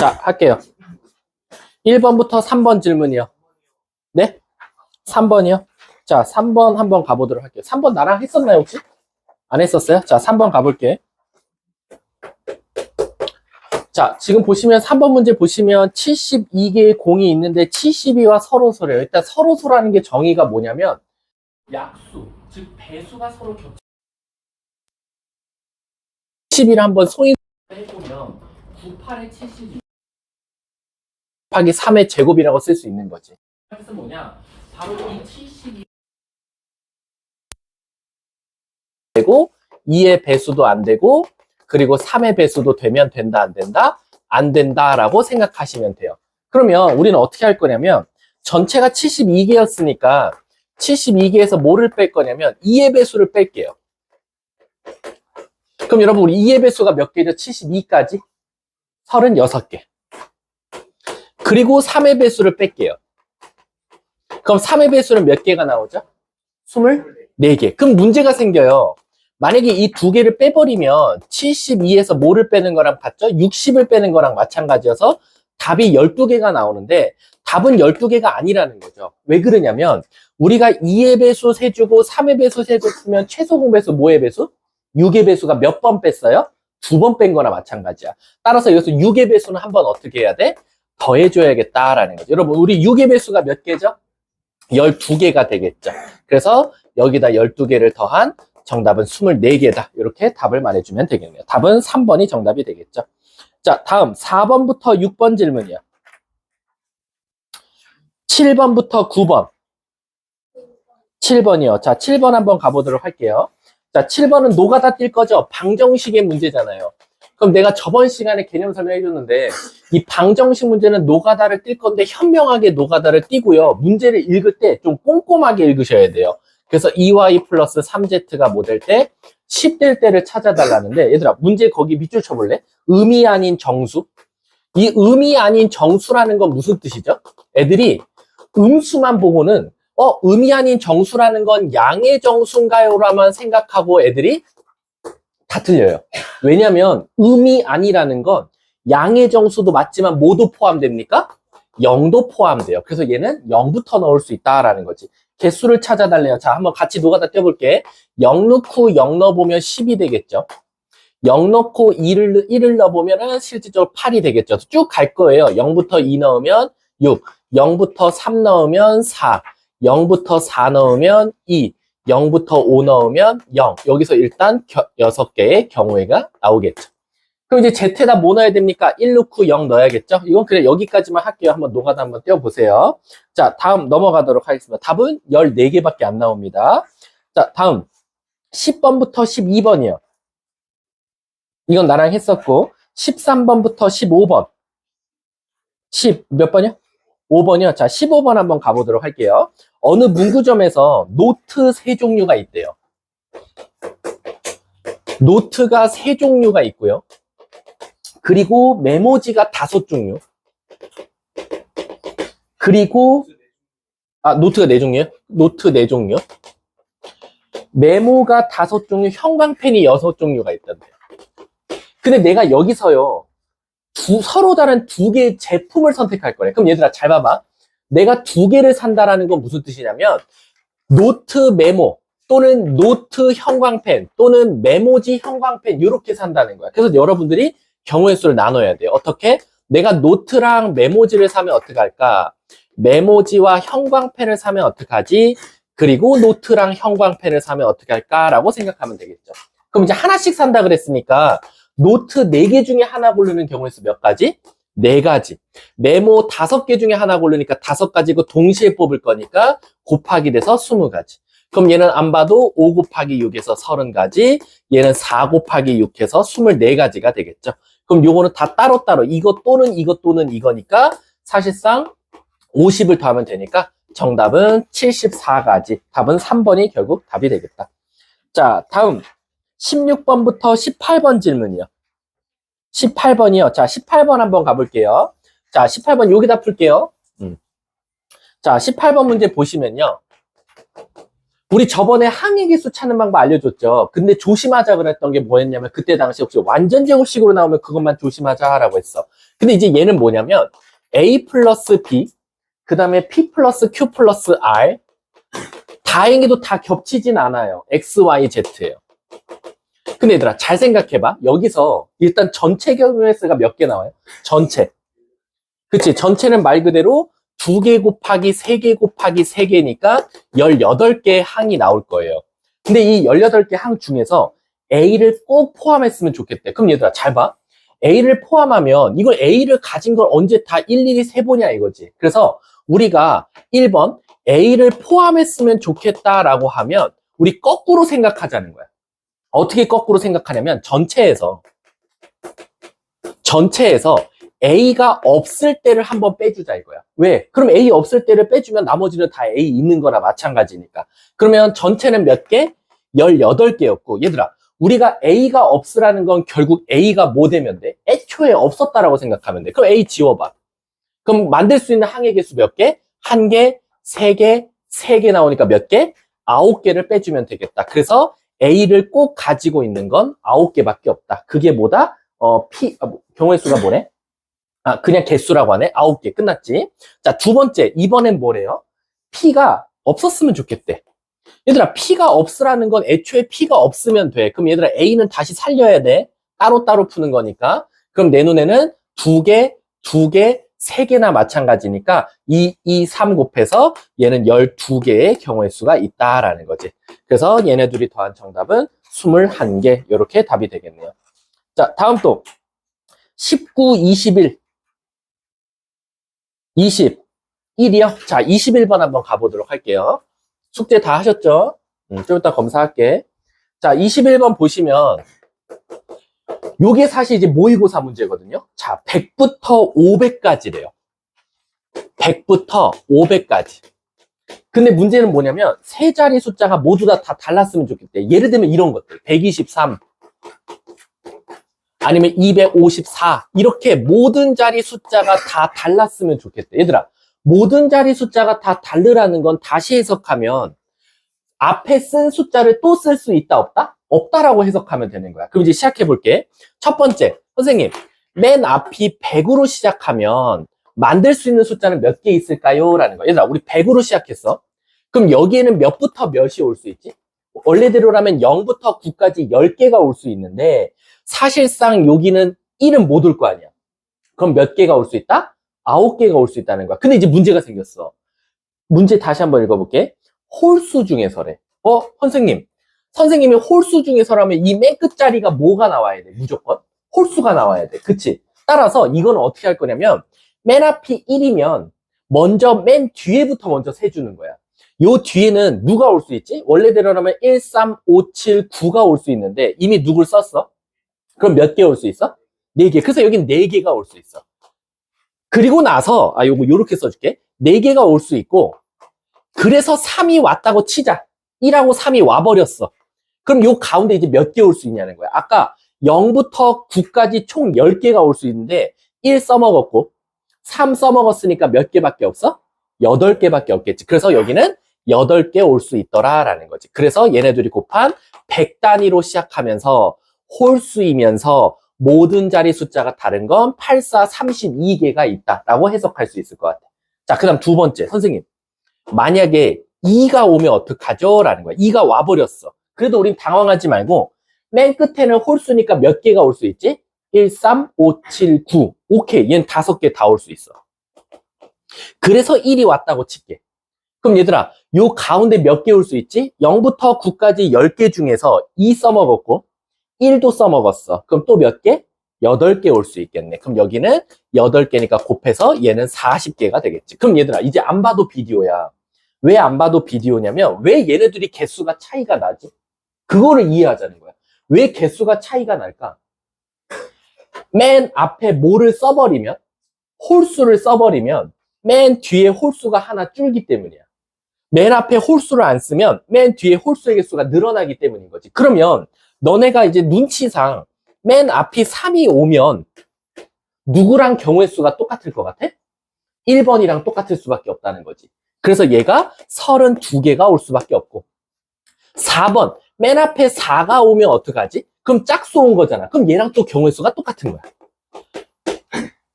자, 할게요. 1번부터 3번 질문이요. 네? 3번이요? 자, 3번 한번 가보도록 할게요. 3번 나랑 했었나요, 혹시? 안 했었어요? 자, 3번 가볼게. 자, 지금 보시면 3번 문제 보시면 72개의 공이 있는데 72와 서로소래요. 일단 서로소라는 게 정의가 뭐냐면 약수, 즉 배수가 서로 겹쳐 70을 한번 소인 해보면 98의 72 곱하기 3의 제곱이라고 쓸 수 있는 거지. 그래서 뭐냐? 바로 이 72 되고 2의 배수도 안 되고 그리고 3의 배수도 되면 된다 안 된다? 안 된다라고 생각하시면 돼요. 그러면 우리는 어떻게 할 거냐면 전체가 72개였으니까 72개에서 뭐를 뺄 거냐면 2의 배수를 뺄게요. 그럼 여러분 우리 2의 배수가 몇 개죠? 72까지? 36개. 그리고 3의 배수를 뺄게요. 그럼 3의 배수는 몇 개가 나오죠? 24개. 그럼 문제가 생겨요. 만약에 이 두 개를 빼버리면 72에서 뭐를 빼는 거랑 같죠? 60을 빼는 거랑 마찬가지여서 답이 12개가 나오는데 답은 12개가 아니라는 거죠. 왜 그러냐면 우리가 2의 배수 세주고 3의 배수 세줬으면 최소 공배수 뭐의 배수? 6의 배수가 몇 번 뺐어요? 2번 뺀 거나 마찬가지야. 따라서 여기서 6의 배수는 한번 어떻게 해야 돼? 더해줘야겠다라는 거죠. 여러분 우리 6의 배수가 몇 개죠? 12개가 되겠죠. 그래서 여기다 12개를 더한 정답은 24개다. 이렇게 답을 말해주면 되겠네요. 답은 3번이 정답이 되겠죠. 자, 다음 4번부터 6번 질문이요. 7번부터 9번. 7번이요. 자, 7번 한번 가보도록 할게요. 자, 7번은 노가다 뛸 거죠? 방정식의 문제잖아요. 그럼 내가 저번 시간에 개념 설명해 줬는데 이 방정식 문제는 노가다를 뛸 건데 현명하게 노가다를 띄고요. 문제를 읽을 때 좀 꼼꼼하게 읽으셔야 돼요. 그래서 2y 플러스 3z가 뭐 될 때? 10 될 때를 찾아달라는데 얘들아 문제 거기 밑줄 쳐볼래? 음이 아닌 정수. 이 음이 아닌 정수라는 건 무슨 뜻이죠? 애들이 음수만 보고는 음이 아닌 정수라는 건 양의 정수인가요? 라만 생각하고 애들이 다 틀려요. 왜냐면 음이 아니라는 건 양의 정수도 맞지만 뭐도 포함됩니까? 0도 포함돼요. 그래서 얘는 0부터 넣을 수 있다라는 거지. 개수를 찾아달래요. 자, 한번 같이 노가다 떼볼게. 0 넣고 0 넣어보면 10이 되겠죠. 0 넣고 1을 넣어보면 실질적으로 8이 되겠죠. 쭉 갈 거예요. 0부터 2 넣으면 6, 0부터 3 넣으면 4, 0부터 4 넣으면 2, 0부터 5 넣으면 0. 여기서 일단 6개의 경우가 나오겠죠. 그럼 이제 Z에다 뭐 넣어야 됩니까? 1 넣고 0 넣어야겠죠? 이건 그래 여기까지만 할게요. 한번 노가다 한번 떼어보세요. 자, 다음 넘어가도록 하겠습니다. 답은 14개밖에 안 나옵니다. 자, 다음 10번부터 12번이요. 이건 나랑 했었고 13번부터 15번. 10 몇 번이요? 5번이요. 자, 15번 한번 가보도록 할게요. 어느 문구점에서 노트 3종류가 있대요. 노트가 3종류가 있고요. 그리고 메모지가 5종류. 그리고 노트가 4종류요? 노트 4종류. 메모가 5종류, 형광펜이 6종류가 있던데요. 근데 내가 여기서요. 서로 다른 2개의 제품을 선택할 거래. 그럼 얘들아 잘 봐봐. 내가 2개를 산다라는 건 무슨 뜻이냐면 노트 메모 또는 노트 형광펜 또는 메모지 형광펜 이렇게 산다는 거야. 그래서 여러분들이 경우의 수를 나눠야 돼요. 어떻게? 내가 노트랑 메모지를 사면 어떻게 할까? 메모지와 형광펜을 사면 어떡하지? 그리고 노트랑 형광펜을 사면 어떻게 할까라고 생각하면 되겠죠. 그럼 이제 하나씩 산다 그랬으니까 노트 4개 중에 하나 고르는 경우의 수 몇 가지? 4가지. 메모 5개 중에 하나 고르니까 5가지고 동시에 뽑을 거니까 곱하기 돼서 20가지. 그럼 얘는 안 봐도 5 곱하기 6에서 30가지, 얘는 4 곱하기 6해서 24가지가 되겠죠. 그럼 요거는 다 따로따로 이것 또는 이거니까 사실상 50을 더하면 되니까 정답은 74가지. 답은 3번이 결국 답이 되겠다. 자, 다음 16번부터 18번 질문이요. 18번이요. 자, 18번 한번 가볼게요. 자, 18번 여기다 풀게요. 자, 18번 문제 보시면요. 우리 저번에 항의계수 찾는 방법 알려줬죠. 근데 조심하자 그랬던 게 뭐였냐면 그때 당시 혹시 완전 제곱식으로 나오면 그것만 조심하자라고 했어. 근데 이제 얘는 뭐냐면 A 플러스 B 그 다음에 P 플러스 Q 플러스 R 다행히도 다 겹치진 않아요. X, Y, Z예요. 근데 얘들아 잘 생각해봐. 여기서 일단 전체 경우의 수가 몇 개 나와요? 전체. 그치? 전체는 말 그대로 2개 곱하기 3개 곱하기 3개니까 18개의 항이 나올 거예요. 근데 이 18개 항 중에서 A를 꼭 포함했으면 좋겠대. 그럼 얘들아 잘 봐. A를 포함하면 이걸 A를 가진 걸 언제 다 일일이 세보냐 이거지. 그래서 우리가 1번 A를 포함했으면 좋겠다라고 하면 우리 거꾸로 생각하자는 거야. 어떻게 거꾸로 생각하냐면 전체에서 A가 없을 때를 한번 빼주자 이거야. 왜? 그럼 A 없을 때를 빼주면 나머지는 다 A 있는 거나 마찬가지니까. 그러면 전체는 몇 개? 18개였고 얘들아 우리가 A가 없으라는 건 결국 A가 뭐 되면 돼? 애초에 없었다라고 생각하면 돼. 그럼 A 지워봐. 그럼 만들 수 있는 항의 개수 몇 개? 1개, 3개, 3개 나오니까 몇 개? 9개를 빼주면 되겠다. 그래서 A를 꼭 가지고 있는 건 9개밖에 없다. 그게 뭐다? 경우의 수가 뭐래? 그냥 개수라고 하네. 9개 끝났지. 자, 두 번째. 이번엔 뭐래요? P가 없었으면 좋겠대. 얘들아, P가 없으라는 건 애초에 P가 없으면 돼. 그럼 얘들아, A는 다시 살려야 돼. 따로따로 푸는 거니까. 그럼 내 눈에는 2개, 2개, 3개나 마찬가지니까 3 곱해서 얘는 12개의 경우의 수가 있다라는 거지. 그래서 얘네 둘이 더한 정답은 21개. 이렇게 답이 되겠네요. 자, 다음 또 19, 21. 21이요? 자, 21번 한번 가보도록 할게요. 숙제 다 하셨죠? 좀 이따 검사할게. 자, 21번 보시면 요게 사실 이제 모의고사 문제거든요. 자, 100부터 500까지래요. 100부터 500까지. 근데 문제는 뭐냐면 세 자리 숫자가 모두 다 달랐으면 좋겠대. 예를 들면 이런 것들. 123 아니면 254 이렇게 모든 자리 숫자가 다 달랐으면 좋겠대. 얘들아, 모든 자리 숫자가 다 다르라는 건 다시 해석하면 앞에 쓴 숫자를 또 쓸 수 있다 없다? 없다라고 해석하면 되는 거야. 그럼 이제 시작해 볼게. 첫 번째, 선생님, 맨 앞이 100으로 시작하면 만들 수 있는 숫자는 몇 개 있을까요? 라는 거야. 얘들아, 우리 100으로 시작했어. 그럼 여기에는 몇부터 몇이 올 수 있지? 원래대로라면 0부터 9까지 10개가 올 수 있는데 사실상 여기는 1은 못 올 거 아니야. 그럼 몇 개가 올 수 있다? 9개가 올 수 있다는 거야. 근데 이제 문제가 생겼어. 문제 다시 한번 읽어볼게. 홀수 중에서래. 선생님이 홀수 중에서라면 이 맨 끝자리가 뭐가 나와야 돼? 무조건? 홀수가 나와야 돼. 그치? 따라서 이건 어떻게 할 거냐면 맨 앞이 1이면 맨 뒤에부터 먼저 세주는 거야. 요 뒤에는 누가 올 수 있지? 원래대로라면 1, 3, 5, 7, 9가 올 수 있는데 이미 누굴 썼어? 그럼 몇 개 올 수 있어? 4개. 그래서 여긴 4개가 올 수 있어. 그리고 나서 요렇게 써줄게. 4개가 올 수 있고 그래서 3이 왔다고 치자. 1하고 3이 와버렸어. 그럼 요 가운데 이제 몇 개 올 수 있냐는 거야. 아까 0부터 9까지 총 10개가 올 수 있는데 1 써먹었고 3 써먹었으니까 몇 개밖에 없어? 8개밖에 없겠지. 그래서 여기는 8개 올 수 있더라라는 거지. 그래서 얘네들이 곱한 100단위로 시작하면서 홀수이면서 모든 자리 숫자가 다른 건 8, 4, 32개가 있다라고 해석할 수 있을 것 같아. 자, 그 다음 두 번째. 선생님, 만약에 2가 오면 어떡하죠? 라는 거야. 2가 와버렸어. 그래도 우린 당황하지 말고 맨 끝에는 홀수니까 몇 개가 올 수 있지? 1, 3, 5, 7, 9. 오케이. 얘는 5개 다 올 수 있어. 그래서 1이 왔다고 칠게. 그럼 얘들아, 요 가운데 몇 개 올 수 있지? 0부터 9까지 10개 중에서 2 써먹었고 1도 써먹었어. 그럼 또 몇 개? 8개 올 수 있겠네. 그럼 여기는 8개니까 곱해서 얘는 40개가 되겠지. 그럼 얘들아, 이제 안 봐도 비디오야. 왜 안 봐도 비디오냐면 왜 얘네들이 개수가 차이가 나지? 그거를 이해하자는 거야. 왜 개수가 차이가 날까? 맨 앞에 뭐를 써버리면, 홀수를 써버리면 맨 뒤에 홀수가 하나 줄기 때문이야. 맨 앞에 홀수를 안 쓰면 맨 뒤에 홀수의 개수가 늘어나기 때문인 거지. 그러면 너네가 이제 눈치상 맨 앞이 3이 오면 누구랑 경우의 수가 똑같을 것 같아? 1번이랑 똑같을 수밖에 없다는 거지. 그래서 얘가 32개가 올 수밖에 없고 4번. 맨 앞에 4가 오면 어떡하지? 그럼 짝수 온 거잖아. 그럼 얘랑 또 경우의 수가 똑같은 거야.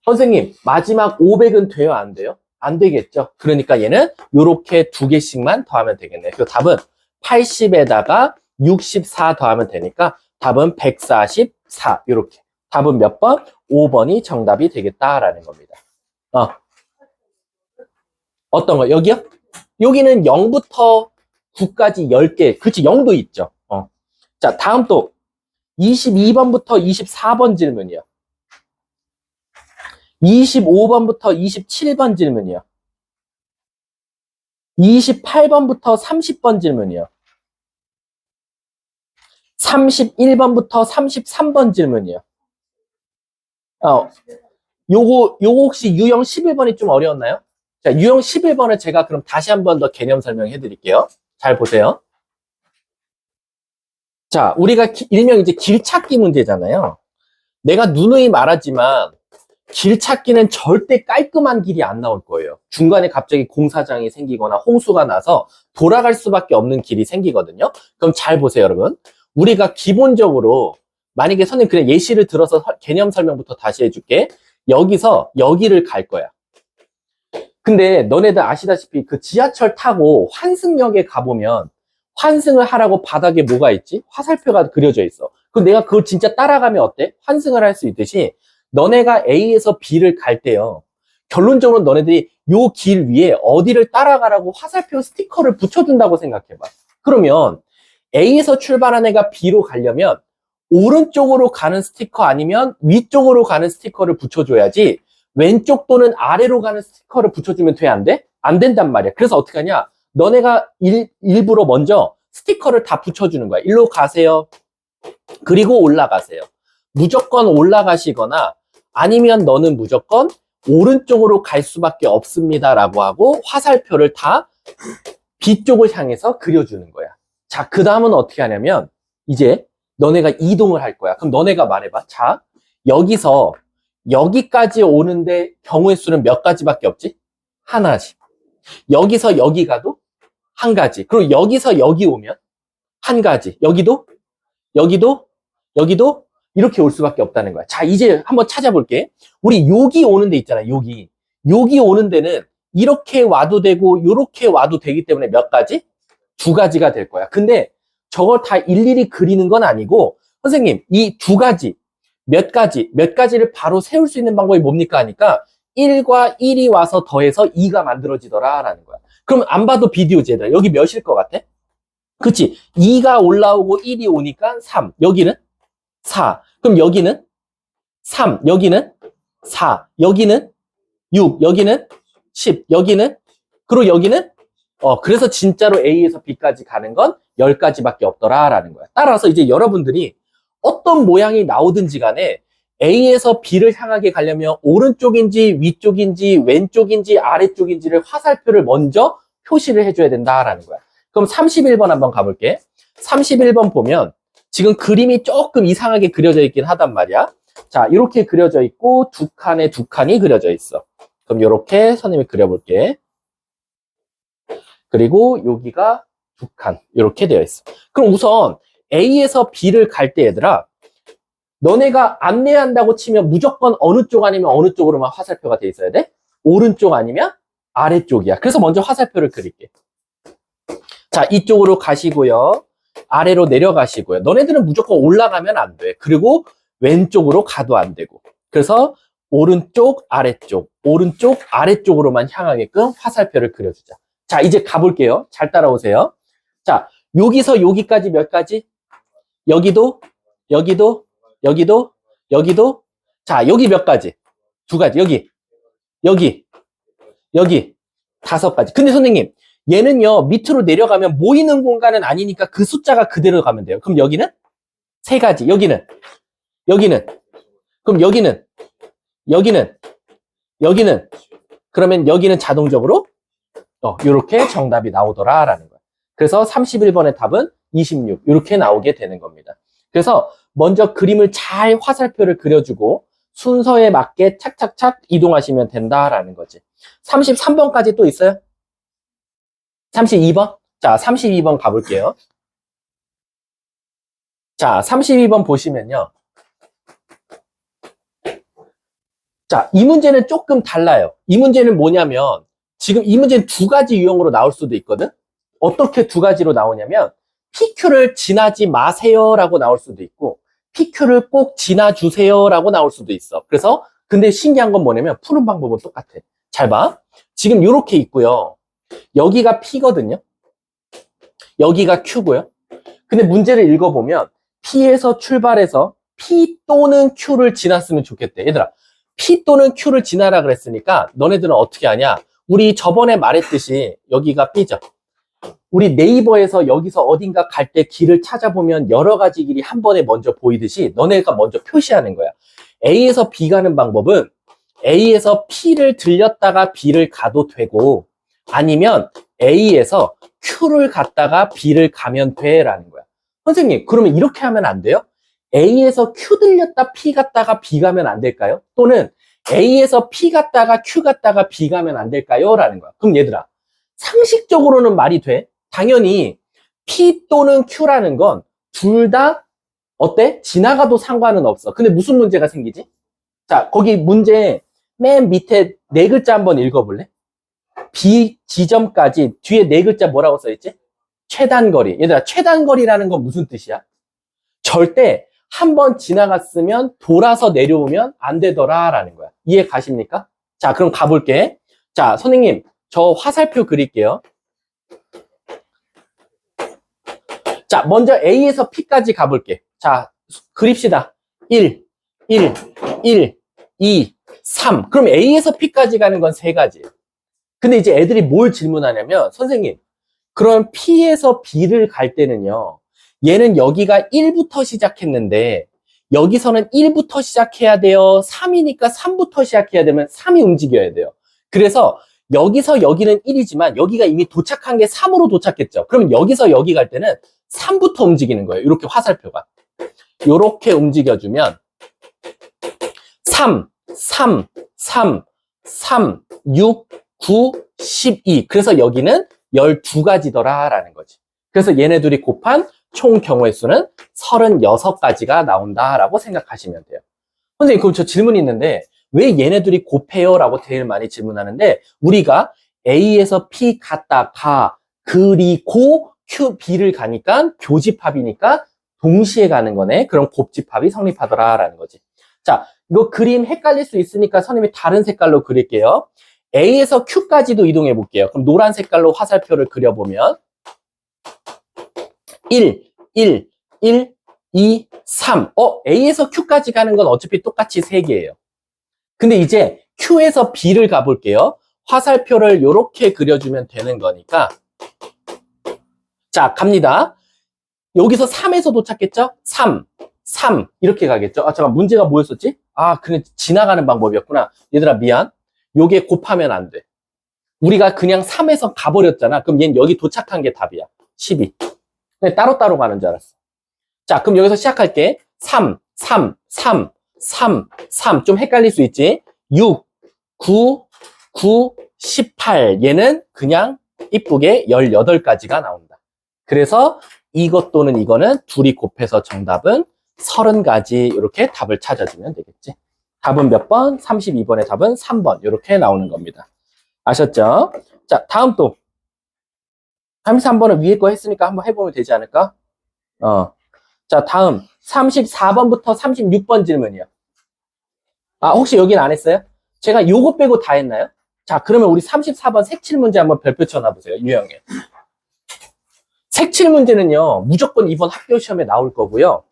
선생님, 마지막 500은 돼요? 안 돼요? 안 되겠죠? 그러니까 얘는 요렇게 두 개씩만 더하면 되겠네. 그 답은 80에다가 64 더하면 되니까 답은 144. 요렇게. 답은 몇 번? 5번이 정답이 되겠다라는 겁니다. 어떤 거? 여기요? 여기는 0부터 9까지 10개. 그렇지, 0도 있죠. 자, 다음 또 22번부터 24번 질문이요. 25번부터 27번 질문이요. 28번부터 30번 질문이요. 31번부터 33번 질문이요. 요거 혹시 유형 11번이 좀 어려웠나요? 자, 유형 11번을 제가 그럼 다시 한 번 더 개념 설명해 드릴게요. 잘 보세요. 자, 우리가 일명 이제 길찾기 문제잖아요. 내가 누누이 말하지만 길 찾기는 절대 깔끔한 길이 안 나올 거예요. 중간에 갑자기 공사장이 생기거나 홍수가 나서 돌아갈 수밖에 없는 길이 생기거든요. 그럼 잘 보세요, 여러분. 우리가 기본적으로 만약에 선생님 그냥 예시를 들어서 개념 설명부터 다시 해줄게. 여기서 여기를 갈 거야. 근데 너네들 아시다시피 그 지하철 타고 환승역에 가보면 환승을 하라고 바닥에 뭐가 있지? 화살표가 그려져 있어. 그럼 내가 그걸 진짜 따라가면 어때? 환승을 할 수 있듯이 너네가 A에서 B를 갈 때요. 결론적으로 너네들이 요 길 위에 어디를 따라가라고 화살표 스티커를 붙여준다고 생각해봐. 그러면 A에서 출발한 애가 B로 가려면 오른쪽으로 가는 스티커 아니면 위쪽으로 가는 스티커를 붙여줘야지 왼쪽 또는 아래로 가는 스티커를 붙여주면 돼? 안 돼? 안 된단 말이야. 그래서 어떻게 하냐? 너네가 일부러 먼저 스티커를 다 붙여주는 거야. 일로 가세요. 그리고 올라가세요. 무조건 올라가시거나 아니면 너는 무조건 오른쪽으로 갈 수밖에 없습니다 라고 하고 화살표를 다 B쪽을 향해서 그려주는 거야. 자, 그 다음은 어떻게 하냐면 이제 너네가 이동을 할 거야. 그럼 너네가 말해봐. 자, 여기서 여기까지 오는데 경우의 수는 몇 가지밖에 없지? 하나지. 여기서 여기 가도 한 가지. 그리고 여기서 여기 오면 한 가지. 여기도 여기도 이렇게 올 수밖에 없다는 거야. 자, 이제 한번 찾아볼게. 우리 여기 오는 데 있잖아, 여기. 여기 오는 데는 이렇게 와도 되고 이렇게 와도 되기 때문에 몇 가지? 두 가지가 될 거야. 근데 저걸 다 일일이 그리는 건 아니고 선생님, 이 두 가지, 몇 가지를 바로 세울 수 있는 방법이 뭡니까? 하니까 1과 1이 와서 더해서 2가 만들어지더라 라는 거야. 그럼 안 봐도 비디오지 얘들아. 여기 몇일 것 같아? 그치? 2가 올라오고 1이 오니까 3. 여기는 4. 그럼 여기는 3. 여기는 4. 여기는 6. 여기는 10. 여기는 그리고 여기는 그래서 진짜로 A에서 B까지 가는 건 10가지밖에 없더라라는 거야. 따라서 이제 여러분들이 어떤 모양이 나오든지 간에 A에서 B를 향하게 가려면 오른쪽인지 위쪽인지 왼쪽인지 아래쪽인지를 화살표를 먼저 표시를 해줘야 된다라는 거야. 그럼 31번 한번 가볼게. 31번 보면 지금 그림이 조금 이상하게 그려져 있긴 하단 말이야. 자, 이렇게 그려져 있고 두 칸이 그려져 있어. 그럼 이렇게 선생님이 그려볼게. 그리고 여기가 두 칸 이렇게 되어 있어. 그럼 우선 A에서 B를 갈 때 얘들아, 너네가 안내한다고 치면 무조건 어느 쪽 아니면 어느 쪽으로만 화살표가 돼 있어야 돼? 오른쪽 아니면 아래쪽이야. 그래서 먼저 화살표를 그릴게. 자, 이쪽으로 가시고요. 아래로 내려가시고요. 너네들은 무조건 올라가면 안 돼. 그리고 왼쪽으로 가도 안 되고. 그래서 오른쪽, 아래쪽으로만 향하게끔 화살표를 그려주자. 자, 이제 가볼게요. 잘 따라오세요. 자, 여기서 여기까지 몇 가지? 여기도. 자, 여기 몇 가지? 두 가지. 여기. 5가지. 근데 선생님, 얘는요, 밑으로 내려가면 모이는 공간은 아니니까 그 숫자가 그대로 가면 돼요. 그럼 여기는? 3가지. 여기는? 그럼 여기는? 그러면 여기는 자동적으로 이렇게 정답이 나오더라라는 거야. 그래서 31번의 답은 26 이렇게 나오게 되는 겁니다. 그래서 먼저 그림을 잘 화살표를 그려주고 순서에 맞게 착착착 이동하시면 된다라는 거지. 33번까지 또 있어요? 32번? 자, 32번 가볼게요. 자, 32번 보시면요. 자, 이 문제는 조금 달라요. 이 문제는 뭐냐면, 지금 이 문제는 두 가지 유형으로 나올 수도 있거든? 어떻게 두 가지로 나오냐면, PQ를 지나지 마세요라고 나올 수도 있고, PQ를 꼭 지나주세요라고 나올 수도 있어. 그래서, 근데 신기한 건 뭐냐면, 푸는 방법은 똑같아. 잘 봐. 지금 이렇게 있고요. 여기가 P거든요. 여기가 Q고요. 근데 문제를 읽어보면, P에서 출발해서 P 또는 Q를 지났으면 좋겠대. 얘들아, P 또는 Q를 지나라 그랬으니까 너네들은 어떻게 하냐? 우리 저번에 말했듯이 여기가 B죠. 우리 네이버에서 여기서 어딘가 갈 때 길을 찾아보면 여러 가지 길이 한 번에 먼저 보이듯이 너네가 먼저 표시하는 거야. A에서 B 가는 방법은 A에서 P를 들렸다가 B를 가도 되고 아니면 A에서 Q를 갔다가 B를 가면 돼라는 거야. 선생님, 그러면 이렇게 하면 안 돼요? A에서 Q 들렸다 P 갔다가 B 가면 안 될까요? 또는 A에서 P 갔다가 Q 갔다가 B 가면 안 될까요? 라는 거야. 그럼 얘들아, 상식적으로는 말이 돼? 당연히 P 또는 Q라는 건 둘 다 어때? 지나가도 상관은 없어. 근데 무슨 문제가 생기지? 자, 거기 문제 맨 밑에 네 글자 한번 읽어볼래? B 지점까지 뒤에 네 글자 뭐라고 써있지? 최단거리. 얘들아, 최단거리라는 건 무슨 뜻이야? 절대 한 번 지나갔으면 돌아서 내려오면 안 되더라라는 거야. 이해 가십니까? 자, 그럼 가볼게. 자, 선생님, 저 화살표 그릴게요. 자, 먼저 A에서 P까지 가볼게. 자, 그립시다. 1, 2, 3. 그럼 A에서 P까지 가는 건 세 가지. 근데 이제 애들이 뭘 질문하냐면, 선생님, 그럼 P에서 B를 갈 때는요, 얘는 여기가 1부터 시작했는데, 여기서는 1부터 시작해야 돼요. 3이니까 3부터 시작해야 되면 3이 움직여야 돼요. 그래서 여기서 여기는 1이지만 여기가 이미 도착한 게 3으로 도착했죠. 그러면 여기서 여기 갈 때는 3부터 움직이는 거예요. 이렇게 화살표가. 이렇게 움직여주면 3, 3, 3, 3, 6, 9, 12. 그래서 여기는 12가지더라 라는 거지. 그래서 얘네 둘이 곱한 총 경우의 수는 36가지가 나온다라고 생각하시면 돼요. 선생님, 그럼 저 질문이 있는데 왜 얘네들이 곱해요? 라고 제일 많이 질문하는데 우리가 A에서 P 갔다 가 그리고 Q, B를 가니까 교집합이니까 동시에 가는 거네. 그럼 곱집합이 성립하더라 라는 거지. 자, 이거 그림 헷갈릴 수 있으니까 선생님이 다른 색깔로 그릴게요. A에서 Q까지도 이동해 볼게요. 그럼 노란 색깔로 화살표를 그려보면 1, 1, 1, 2, 3. A에서 Q까지 가는 건 어차피 똑같이 3개예요. 근데 이제 Q에서 B를 가볼게요. 화살표를 이렇게 그려주면 되는 거니까. 자, 갑니다. 여기서 3에서 도착했죠? 3, 3 이렇게 가겠죠? 아, 잠깐 문제가 뭐였었지? 아, 그냥 지나가는 방법이었구나. 얘들아 미안. 요게 곱하면 안 돼. 우리가 그냥 3에서 가버렸잖아. 그럼 얘는 여기 도착한 게 답이야. 12. 근데 따로따로 가는 줄 알았어. 자, 그럼 여기서 시작할게. 3, 3, 3, 3, 3. 좀 헷갈릴 수 있지? 6, 9, 9, 18. 얘는 그냥 이쁘게 18가지가 나온다. 그래서 이것 또는 이거는 둘이 곱해서 정답은 30가지 이렇게 답을 찾아주면 되겠지. 답은 몇 번? 32번의 답은 3번 이렇게 나오는 겁니다. 아셨죠? 자, 다음 또 33번은 위에 거 했으니까 한번 해보면 되지 않을까? 자, 다음 34번부터 36번 질문이요. 아, 혹시 여긴 안 했어요? 제가 요거 빼고 다 했나요? 자, 그러면 우리 34번 색칠 문제 한번 별표 쳐놔보세요. 유형에. 색칠 문제는요, 무조건 이번 학교 시험에 나올 거고요.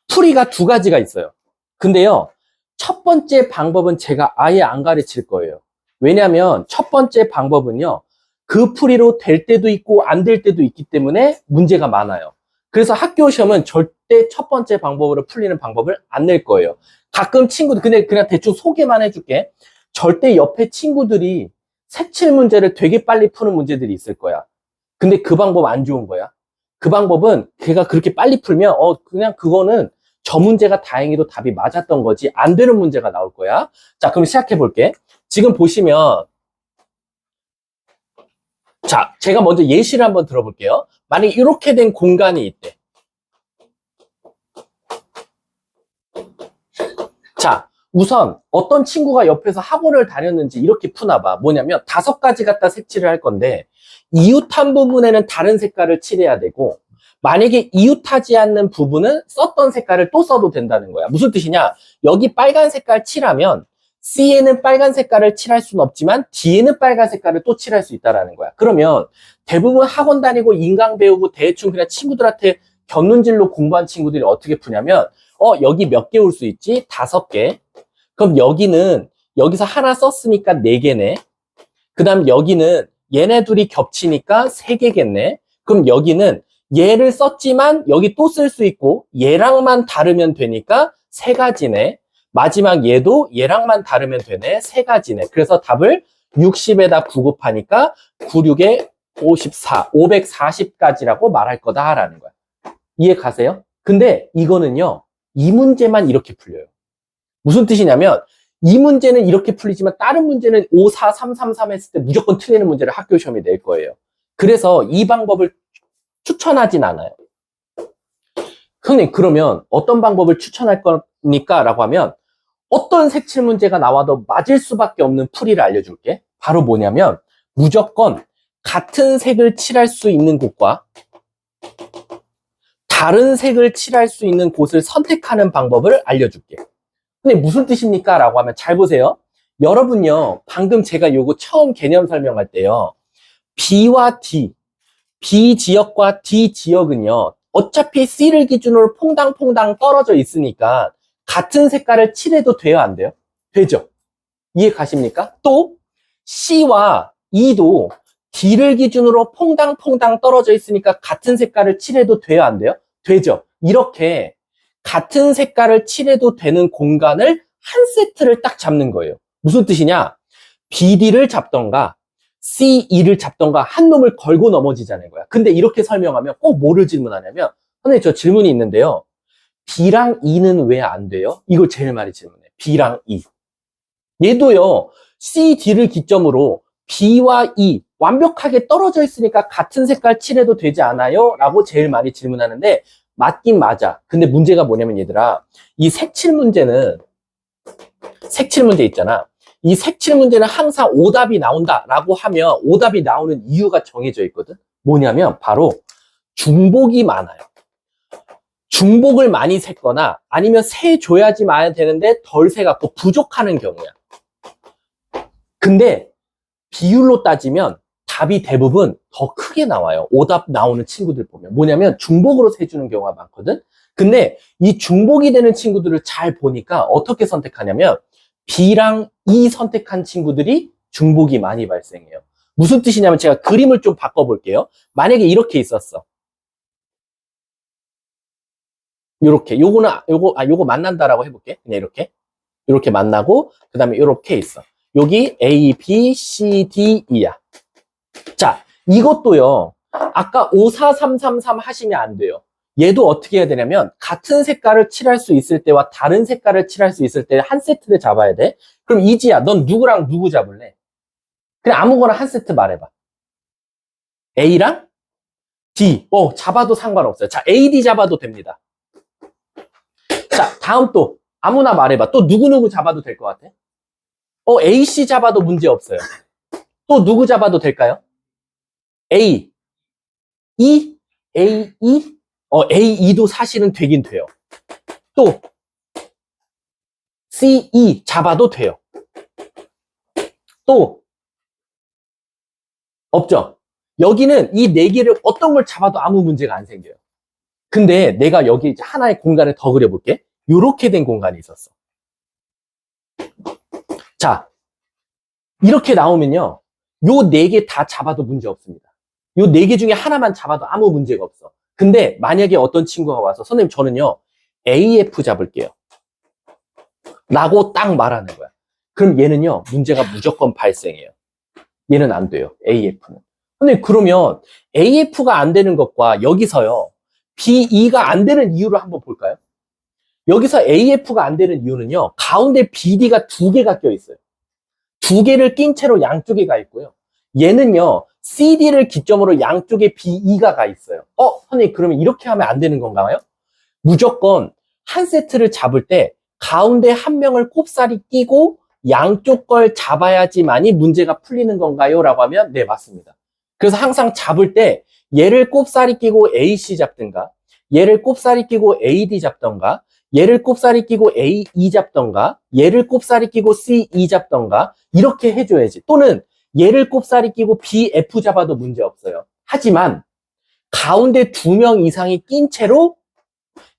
풀이가 두 가지가 있어요. 근데요, 첫 번째 방법은 제가 아예 안 가르칠 거예요. 왜냐면 첫 번째 방법은요, 그 풀이로 될 때도 있고 안 될 때도 있기 때문에 문제가 많아요. 그래서 학교 시험은 절대 첫 번째 방법으로 풀리는 방법을 안 낼 거예요. 가끔 친구들, 근데 그냥 대충 소개만 해줄게. 절대 옆에 친구들이 색칠 문제를 되게 빨리 푸는 문제들이 있을 거야. 근데 그 방법 안 좋은 거야. 그 방법은 걔가 그렇게 빨리 풀면 그냥 그거는 저 문제가 다행히도 답이 맞았던 거지 안 되는 문제가 나올 거야. 자, 그럼 시작해 볼게. 지금 보시면 자, 제가 먼저 예시를 한번 들어볼게요. 만약에 이렇게 된 공간이 있대. 우선 어떤 친구가 옆에서 학원을 다녔는지 이렇게 푸나봐. 뭐냐면 5가지 갖다 색칠을 할 건데 이웃한 부분에는 다른 색깔을 칠해야 되고 만약에 이웃하지 않는 부분은 썼던 색깔을 또 써도 된다는 거야. 무슨 뜻이냐? 여기 빨간 색깔 칠하면 C에는 빨간 색깔을 칠할 수는 없지만 D에는 빨간 색깔을 또 칠할 수 있다는 거야. 그러면 대부분 학원 다니고 인강 배우고 대충 그냥 친구들한테 곁눈질로 공부한 친구들이 어떻게 푸냐면 여기 몇 개 올 수 있지? 5개. 그럼 여기는 여기서 하나 썼으니까 4개네. 그 다음 여기는 얘네 둘이 겹치니까 3개겠네. 그럼 여기는 얘를 썼지만 여기 또 쓸 수 있고 얘랑만 다르면 되니까 3가지네. 마지막 얘도 얘랑만 다르면 되네. 3가지네. 그래서 답을 60에다 9 곱하니까 9, 6에 54, 540가지라고 말할 거다라는 거야. 이해 가세요? 근데 이거는요, 이 문제만 이렇게 풀려요. 무슨 뜻이냐면 이 문제는 이렇게 풀리지만 다른 문제는 5, 4, 3, 3, 3 했을 때 무조건 틀리는 문제를 학교 시험에 낼 거예요. 그래서 이 방법을 추천하진 않아요. 선생님, 그러면 어떤 방법을 추천할 겁니까? 라고 하면 어떤 색칠 문제가 나와도 맞을 수밖에 없는 풀이를 알려줄게. 바로 뭐냐면 무조건 같은 색을 칠할 수 있는 곳과 다른 색을 칠할 수 있는 곳을 선택하는 방법을 알려줄게. 근데 무슨 뜻입니까? 라고 하면 잘 보세요. 여러분요, 방금 제가 요거 처음 개념 설명할 때요. B와 D, B 지역과 D 지역은요, 어차피 C를 기준으로 퐁당퐁당 떨어져 있으니까 같은 색깔을 칠해도 돼요, 안 돼요? 되죠? 이해 가십니까? 또 C와 E도 D를 기준으로 퐁당퐁당 떨어져 있으니까 같은 색깔을 칠해도 돼요, 안 돼요? 되죠? 이렇게 같은 색깔을 칠해도 되는 공간을 한 세트를 딱 잡는 거예요. 무슨 뜻이냐? BD를 잡던가 CE를 잡던가 한 놈을 걸고 넘어지자는 거야. 근데 이렇게 설명하면 꼭 뭐를 질문하냐면 선생님 저 질문이 있는데요. B랑 E는 왜 안 돼요? 이걸 제일 많이 질문해. B랑 E. 얘도요. C, D를 기점으로 B와 E 완벽하게 떨어져 있으니까 같은 색깔 칠해도 되지 않아요? 라고 제일 많이 질문하는데 맞긴 맞아. 근데 문제가 뭐냐면 얘들아, 이 색칠 문제 있잖아. 이 색칠 문제는 항상 오답이 나온다라고 하면 오답이 나오는 이유가 정해져 있거든. 뭐냐면 바로 중복이 많아요. 중복을 많이 샜거나 아니면 세줘야지 많이 되는데 덜 세갖고 부족하는 경우야. 근데 비율로 따지면 답이 대부분 더 크게 나와요. 오답 나오는 친구들 보면. 뭐냐면 중복으로 세주는 경우가 많거든. 근데 이 중복이 되는 친구들을 잘 보니까 어떻게 선택하냐면 B랑 E 선택한 친구들이 중복이 많이 발생해요. 무슨 뜻이냐면 제가 그림을 좀 바꿔볼게요. 만약에 이렇게 있었어. 요렇게. 요거 만난다라고 해볼게. 그냥 이렇게 만나고, 그 다음에 요렇게 있어. 여기 A, B, C, D, E야. 자, 이것도요. 아까 5, 4, 3, 3, 3 하시면 안 돼요. 얘도 어떻게 해야 되냐면 같은 색깔을 칠할 수 있을 때와 다른 색깔을 칠할 수 있을 때 한 세트를 잡아야 돼. 그럼 이지야, 넌 누구랑 누구 잡을래? 그냥 아무거나 한 세트 말해봐. A랑 D. 잡아도 상관없어요. 자, A, D 잡아도 됩니다. 자, 다음 또 아무나 말해봐. 또 누구 잡아도 될 것 같아? A, C 잡아도 문제 없어요. 또 누구 잡아도 될까요? A, E, A, E? A, E도 사실은 되긴 돼요. 또 C, E 잡아도 돼요. 또 없죠? 여기는 이 4개를 어떤 걸 잡아도 아무 문제가 안 생겨요. 근데 내가 여기 이제 하나의 공간을 더 그려볼게. 이렇게 된 공간이 있었어. 자, 이렇게 나오면요. 요 4개 다 잡아도 문제 없습니다. 요 4개 중에 하나만 잡아도 아무 문제가 없어. 근데 만약에 어떤 친구가 와서 선생님 저는요 AF 잡을게요 라고 딱 말하는 거야. 그럼 얘는요 문제가 무조건 발생해요. 얘는 안 돼요. AF는. 근데 그러면 AF가 안 되는 것과 여기서요 BE가 안 되는 이유를 한번 볼까요? 여기서 AF가 안 되는 이유는요 가운데 BD가 2개가 껴 있어요. 2개를 낀 채로 양쪽에 가 있고요. 얘는요 CD를 기점으로 양쪽에 BE가 가 있어요. 선생님 그러면 이렇게 하면 안 되는 건가요? 무조건 한 세트를 잡을 때 가운데 한 명을 꼽사리 끼고 양쪽 걸 잡아야지만이 문제가 풀리는 건가요? 라고 하면 네, 맞습니다. 그래서 항상 잡을 때 얘를 꼽사리 끼고 AC 잡든가, 얘를 꼽사리 끼고 AD 잡던가, 얘를 꼽사리 끼고 AE 잡던가, 얘를 꼽사리 끼고 CE 잡던가 이렇게 해줘야지. 또는 얘를 꼽사리 끼고 BF 잡아도 문제 없어요. 하지만 가운데 2명 이상이 낀 채로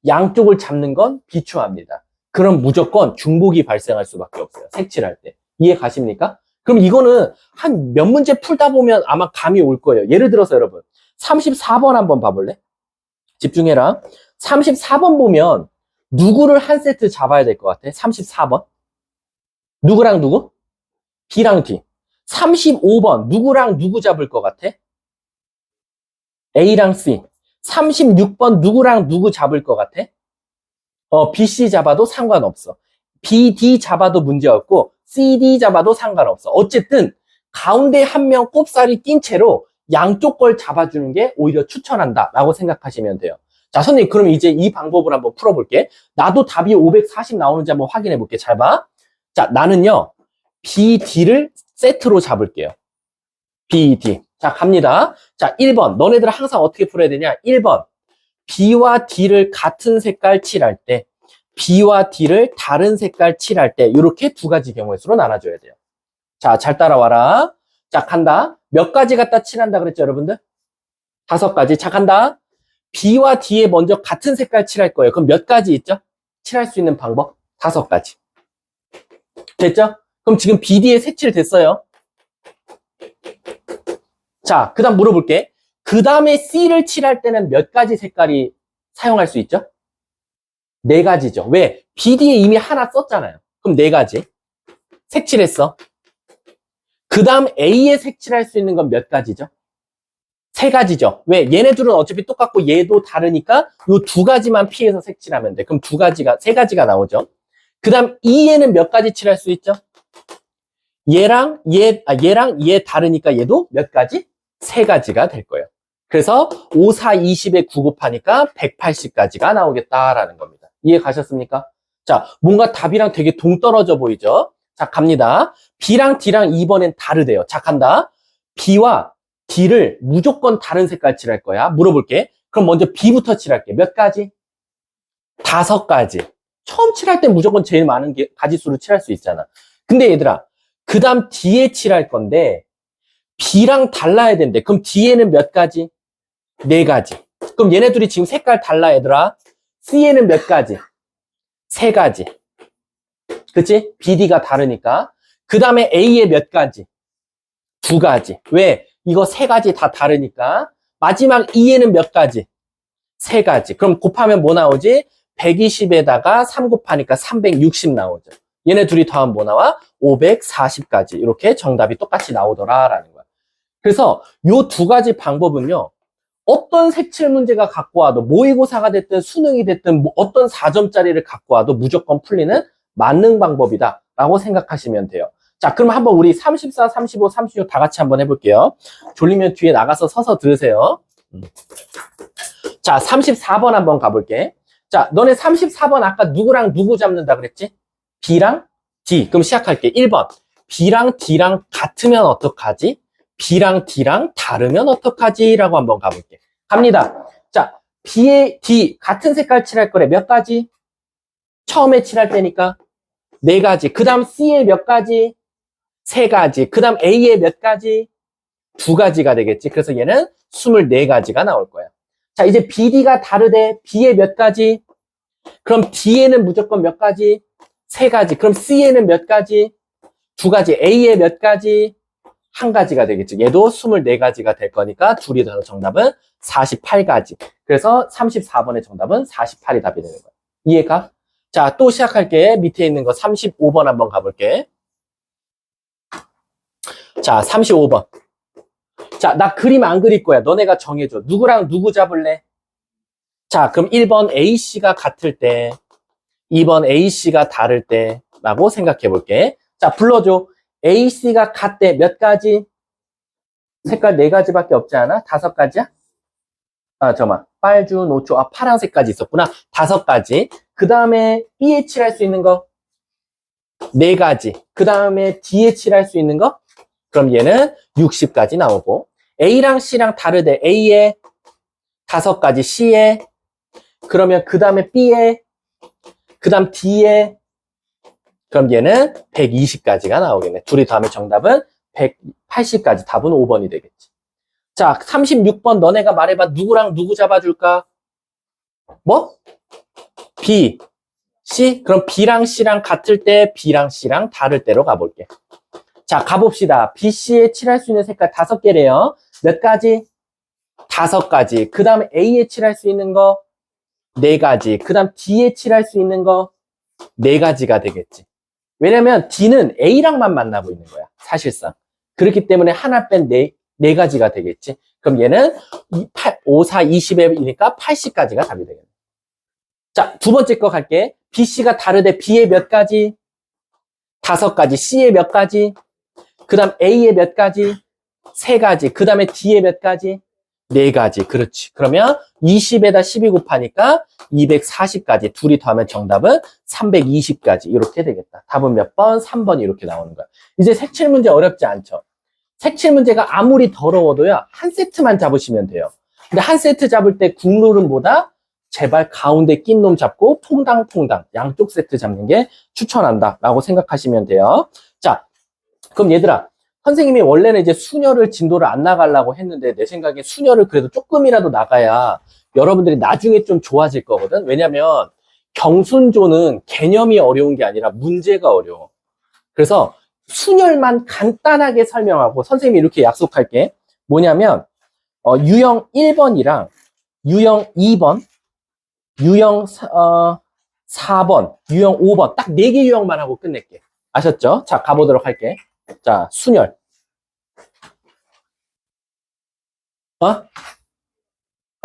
양쪽을 잡는 건 비추합니다. 그럼 무조건 중복이 발생할 수밖에 없어요. 색칠할 때. 이해 가십니까? 그럼 이거는 한 몇 문제 풀다 보면 아마 감이 올 거예요. 예를 들어서 여러분 34번 한번 봐볼래? 집중해라. 34번 보면 누구를 한 세트 잡아야 될 것 같아? 34번. 누구랑 누구? B랑 D. 35번 누구랑 누구 잡을 것 같아? A랑 C. 36번 누구랑 누구 잡을 것 같아? B, C 잡아도 상관없어. B, D 잡아도 문제없고 C, D 잡아도 상관없어. 어쨌든 가운데 한 명 꼽사리 낀 채로 양쪽 걸 잡아주는 게 오히려 추천한다 라고 생각하시면 돼요. 자, 선생님 그럼 이제 이 방법을 한번 풀어볼게. 나도 답이 540 나오는지 한번 확인해 볼게. 잘 봐. 자, 나는요 B, D를 세트로 잡을게요. B, D. 자, 갑니다. 자, 1번. 너네들 항상 어떻게 풀어야 되냐? 1번. B와 D를 같은 색깔 칠할 때, B와 D를 다른 색깔 칠할 때, 이렇게 두 가지 경우의 수로 나눠줘야 돼요. 자, 잘 따라와라. 자, 간다. 몇 가지 갖다 칠한다 그랬죠, 여러분들? 5가지. 자, 간다. B와 D에 먼저 같은 색깔 칠할 거예요. 그럼 몇 가지 있죠? 칠할 수 있는 방법? 5가지. 됐죠? 그럼 지금 BD에 색칠 됐어요. 자, 그 다음 물어볼게. 그 다음에 C를 칠할 때는 몇 가지 색깔이 사용할 수 있죠? 4가지죠. 왜? BD에 이미 하나 썼잖아요. 그럼 4가지. 색칠했어. 그 다음 A에 색칠할 수 있는 건 몇 가지죠? 3가지죠. 왜? 얘네들은 어차피 똑같고 얘도 다르니까 요 2가지만 피해서 색칠하면 돼. 그럼 3가지가 나오죠. 그 다음 E에는 몇 가지 칠할 수 있죠? 얘랑 얘 다르니까 얘도 몇 가지? 3가지가 될 거예요. 그래서 5, 4, 20에 9 곱하니까 180가지가 나오겠다라는 겁니다. 이해 가셨습니까? 자, 뭔가 답이랑 되게 동떨어져 보이죠? 자, 갑니다. B랑 D랑 2번엔 다르대요. 자, 간다. B와 D를 무조건 다른 색깔 칠할 거야. 물어볼게. 그럼 먼저 B부터 칠할게. 몇 가지? 5가지. 처음 칠할 때 무조건 제일 많은 가지수로 칠할 수 있잖아. 근데 얘들아, 그 다음 D에 칠할 건데 B랑 달라야 된대. 그럼 D에는 몇 가지? 4가지. 그럼 얘네들이 지금 색깔 달라 얘들아. C에는 몇 가지? 3가지. 그치? BD가 다르니까. 그 다음에 A에 몇 가지? 2가지. 왜? 이거 3가지 다 다르니까. 마지막 E에는 몇 가지? 3가지. 그럼 곱하면 뭐 나오지? 120에다가 3 곱하니까 360 나오죠. 얘네 둘이 더하면 뭐 나와? 540가지. 이렇게 정답이 똑같이 나오더라라는 거야. 그래서 요 2가지 방법은요. 어떤 색칠 문제가 갖고 와도 모의고사가 됐든 수능이 됐든 뭐 어떤 4점짜리를 갖고 와도 무조건 풀리는 만능 방법이다 라고 생각하시면 돼요. 자, 그럼 한번 우리 34, 35, 36 다 같이 한번 해볼게요. 졸리면 뒤에 나가서 서서 들으세요. 자, 34번 한번 가볼게. 자, 너네 34번 아까 누구랑 누구 잡는다 그랬지? B랑 D. 그럼 시작할게. 1번. B랑 D랑 같으면 어떡하지? B랑 D랑 다르면 어떡하지? 라고 한번 가볼게. 갑니다. 자, B에 D 같은 색깔 칠할 거래. 몇 가지? 처음에 칠할 때니까 4가지. 그 다음 C에 몇 가지? 3가지. 그 다음 A에 몇 가지? 2가지가 되겠지. 그래서 얘는 24가지가 나올 거야. 자, 이제 BD가 다르대. B에 몇 가지? 그럼 D에는 무조건 몇 가지? 3가지. 그럼 C에는 몇 가지? 2가지. A에 몇 가지? 1가지가 되겠지. 얘도 24가지가 될 거니까 둘이 더해서 정답은 48가지. 그래서 34번의 정답은 48이 답이 되는 거야. 이해가? 자, 또 시작할게. 밑에 있는 거 35번 한번 가볼게. 자, 35번. 자, 나 그림 안 그릴 거야. 너네가 정해줘. 누구랑 누구 잡을래? 자, 그럼 1번 A씨가 같을 때, 2번 A씨가 다를 때 라고 생각해 볼게. 자, 불러줘. A씨가 같대. 몇 가지? 색깔 4가지밖에 없지 않아? 5가지야? 아, 잠깐만. 빨주, 노초, 파란색까지 있었구나. 5가지. 그 다음에 B에 칠할 수 있는 거 4가지. 그 다음에 D에 칠할 수 있는 거? 그럼 얘는 60까지 나오고 A랑 C랑 다르대. A에 5가지, C에 그러면 그 다음에 B에 그 다음 D에 그럼 얘는 120까지가 나오겠네. 둘이 더하면 정답은 180까지. 답은 5번이 되겠지. 자, 36번 너네가 말해봐. 누구랑 누구 잡아줄까? 뭐? B, C? 그럼 B랑 C랑 같을 때 B랑 C랑 다를 때로 가볼게. 자, 가봅시다. B, C에 칠할 수 있는 색깔 5개래요. 몇 가지? 5가지. 그 다음에 A에 칠할 수 있는 거 4가지. 그 다음 D에 칠할 수 있는 거 4가지가 되겠지. 왜냐면 D는 A랑만 만나고 있는 거야. 사실상. 그렇기 때문에 하나 뺀 4가지가 되겠지. 그럼 얘는 5, 4, 20이니까 80까지가 답이 되겠네. 자, 두 번째 거 갈게. B, C가 다르대. B에 몇 가지? 5가지. C에 몇 가지? 그 다음 A에 몇 가지? 3가지. 그 다음에 D에 몇 가지? 4가지. 그렇지. 그러면 20에다 12 곱하니까 240까지. 둘이 더하면 정답은 320까지. 이렇게 되겠다. 답은 몇 번? 3번이 이렇게 나오는 거야. 이제 색칠 문제 어렵지 않죠? 색칠 문제가 아무리 더러워도요, 한 세트만 잡으시면 돼요. 근데 한 세트 잡을 때 국룰은보다 제발 가운데 낀 놈 잡고 퐁당퐁당 양쪽 세트 잡는 게 추천한다 라고 생각하시면 돼요. 자, 그럼 얘들아, 선생님이 원래는 이제 수녀를 진도를 안 나가려고 했는데 내 생각에 수녀를 그래도 조금이라도 나가야 여러분들이 나중에 좀 좋아질 거거든. 왜냐면 경순조는 개념이 어려운 게 아니라 문제가 어려워. 그래서 순열만 간단하게 설명하고 선생님이 이렇게 약속할게. 뭐냐면 유형 1번이랑 유형 2번, 유형 4번, 유형 5번 딱 4개 유형만 하고 끝낼게. 아셨죠? 자, 가보도록 할게. 자, 순열.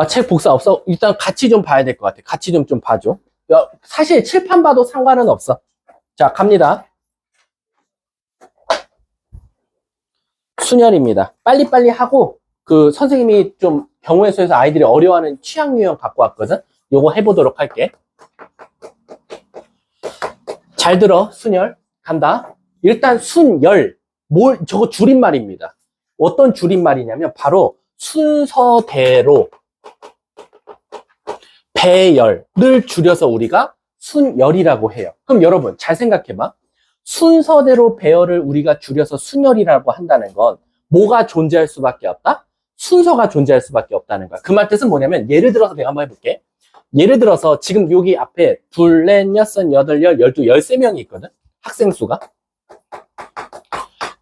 책 복사 없어? 일단 같이 좀 봐야 될 것 같아. 같이 좀 봐줘. 사실 칠판 봐도 상관은 없어. 자, 갑니다. 순열입니다. 빨리빨리 하고 그 선생님이 좀 경우의 수에서 아이들이 어려워하는 취향 유형 갖고 왔거든. 요거 해보도록 할게. 잘 들어. 순열 간다. 일단 순열 저거 줄임말입니다. 어떤 줄임말이냐면 바로 순서대로 배열을 줄여서 우리가 순열이라고 해요. 그럼 여러분 잘 생각해봐. 순서대로 배열을 우리가 줄여서 순열이라고 한다는 건 뭐가 존재할 수밖에 없다? 순서가 존재할 수밖에 없다는 거야. 그 말 뜻은 뭐냐면 예를 들어서 내가 한번 해볼게. 예를 들어서 지금 여기 앞에 둘, 넷, 여섯, 여덟, 열, 열두, 13명이 있거든? 학생 수가.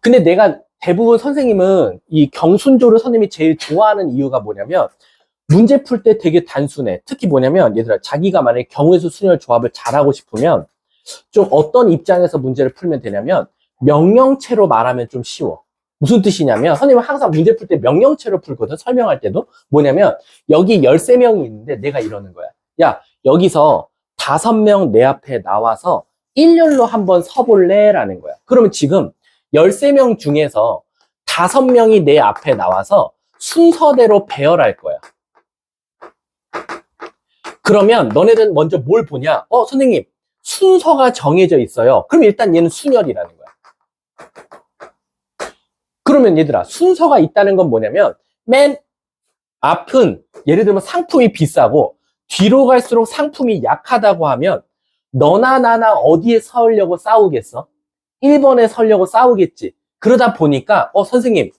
근데 내가 대부분 선생님은 이 경순조를 선생님이 제일 좋아하는 이유가 뭐냐면 문제 풀 때 되게 단순해. 특히 뭐냐면 얘들아 자기가 만약에 경우의 수 순열 조합을 잘하고 싶으면 좀 어떤 입장에서 문제를 풀면 되냐면 명령체로 말하면 좀 쉬워. 무슨 뜻이냐면 선생님은 항상 문제 풀 때 명령체로 풀거든. 설명할 때도 뭐냐면 여기 13명이 있는데 내가 이러는 거야. 야 여기서 5명 내 앞에 나와서 일렬로 한번 서볼래? 라는 거야. 그러면 지금 13명 중에서 5명이 내 앞에 나와서 순서대로 배열할 거야. 그러면 너네는 먼저 뭘 보냐? 선생님 순서가 정해져 있어요. 그럼 일단 얘는 순열이라는 거야. 그러면 얘들아 순서가 있다는 건 뭐냐면 맨 앞은 예를 들면 상품이 비싸고 뒤로 갈수록 상품이 약하다고 하면 너나 나나 어디에 서려고 싸우겠어? 1번에 서려고 싸우겠지. 그러다 보니까 선생님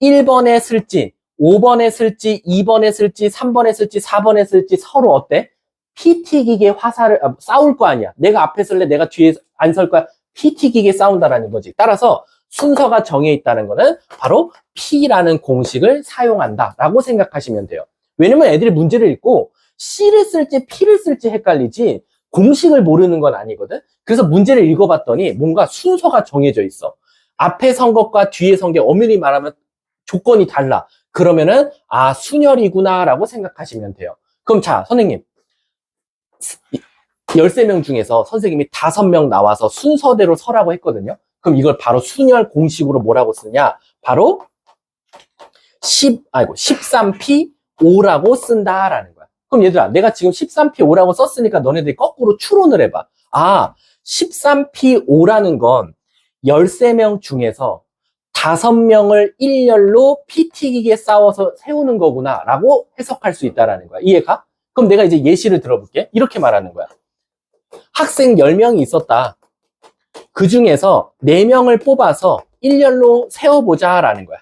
1번에 쓸지 5번에 쓸지 2번에 쓸지 3번에 쓸지 4번에 쓸지 서로 어때? 피 튀기게 화살을 싸울 거 아니야. 내가 앞에 설래 내가 뒤에 안 설 거야. 피 튀기게 싸운다라는 거지. 따라서 순서가 정해 있다는 거는 바로 P라는 공식을 사용한다라고 생각하시면 돼요. 왜냐면 애들이 문제를 읽고 C를 쓸지 P를 쓸지 헷갈리지 공식을 모르는 건 아니거든. 그래서 문제를 읽어봤더니 뭔가 순서가 정해져 있어. 앞에 선 것과 뒤에 선 게 엄밀히 말하면 조건이 달라. 그러면은 순열이구나 라고 생각하시면 돼요. 그럼 자 선생님 13명 중에서 선생님이 5명 나와서 순서대로 서라고 했거든요. 그럼 이걸 바로 순열 공식으로 뭐라고 쓰냐? 바로 13P5라고 쓴다라는 거야. 그럼 얘들아, 내가 지금 13P5라고 썼으니까 너네들이 거꾸로 추론을 해봐. 아, 13P5라는 건 13명 중에서 5명을 일렬로 피 튀기게 싸워서 세우는 거구나 라고 해석할 수 있다라는 거야. 이해가? 그럼 내가 이제 예시를 들어볼게. 이렇게 말하는 거야. 학생 10명이 있었다. 그 중에서 4명을 뽑아서 일렬로 세워보자 라는 거야.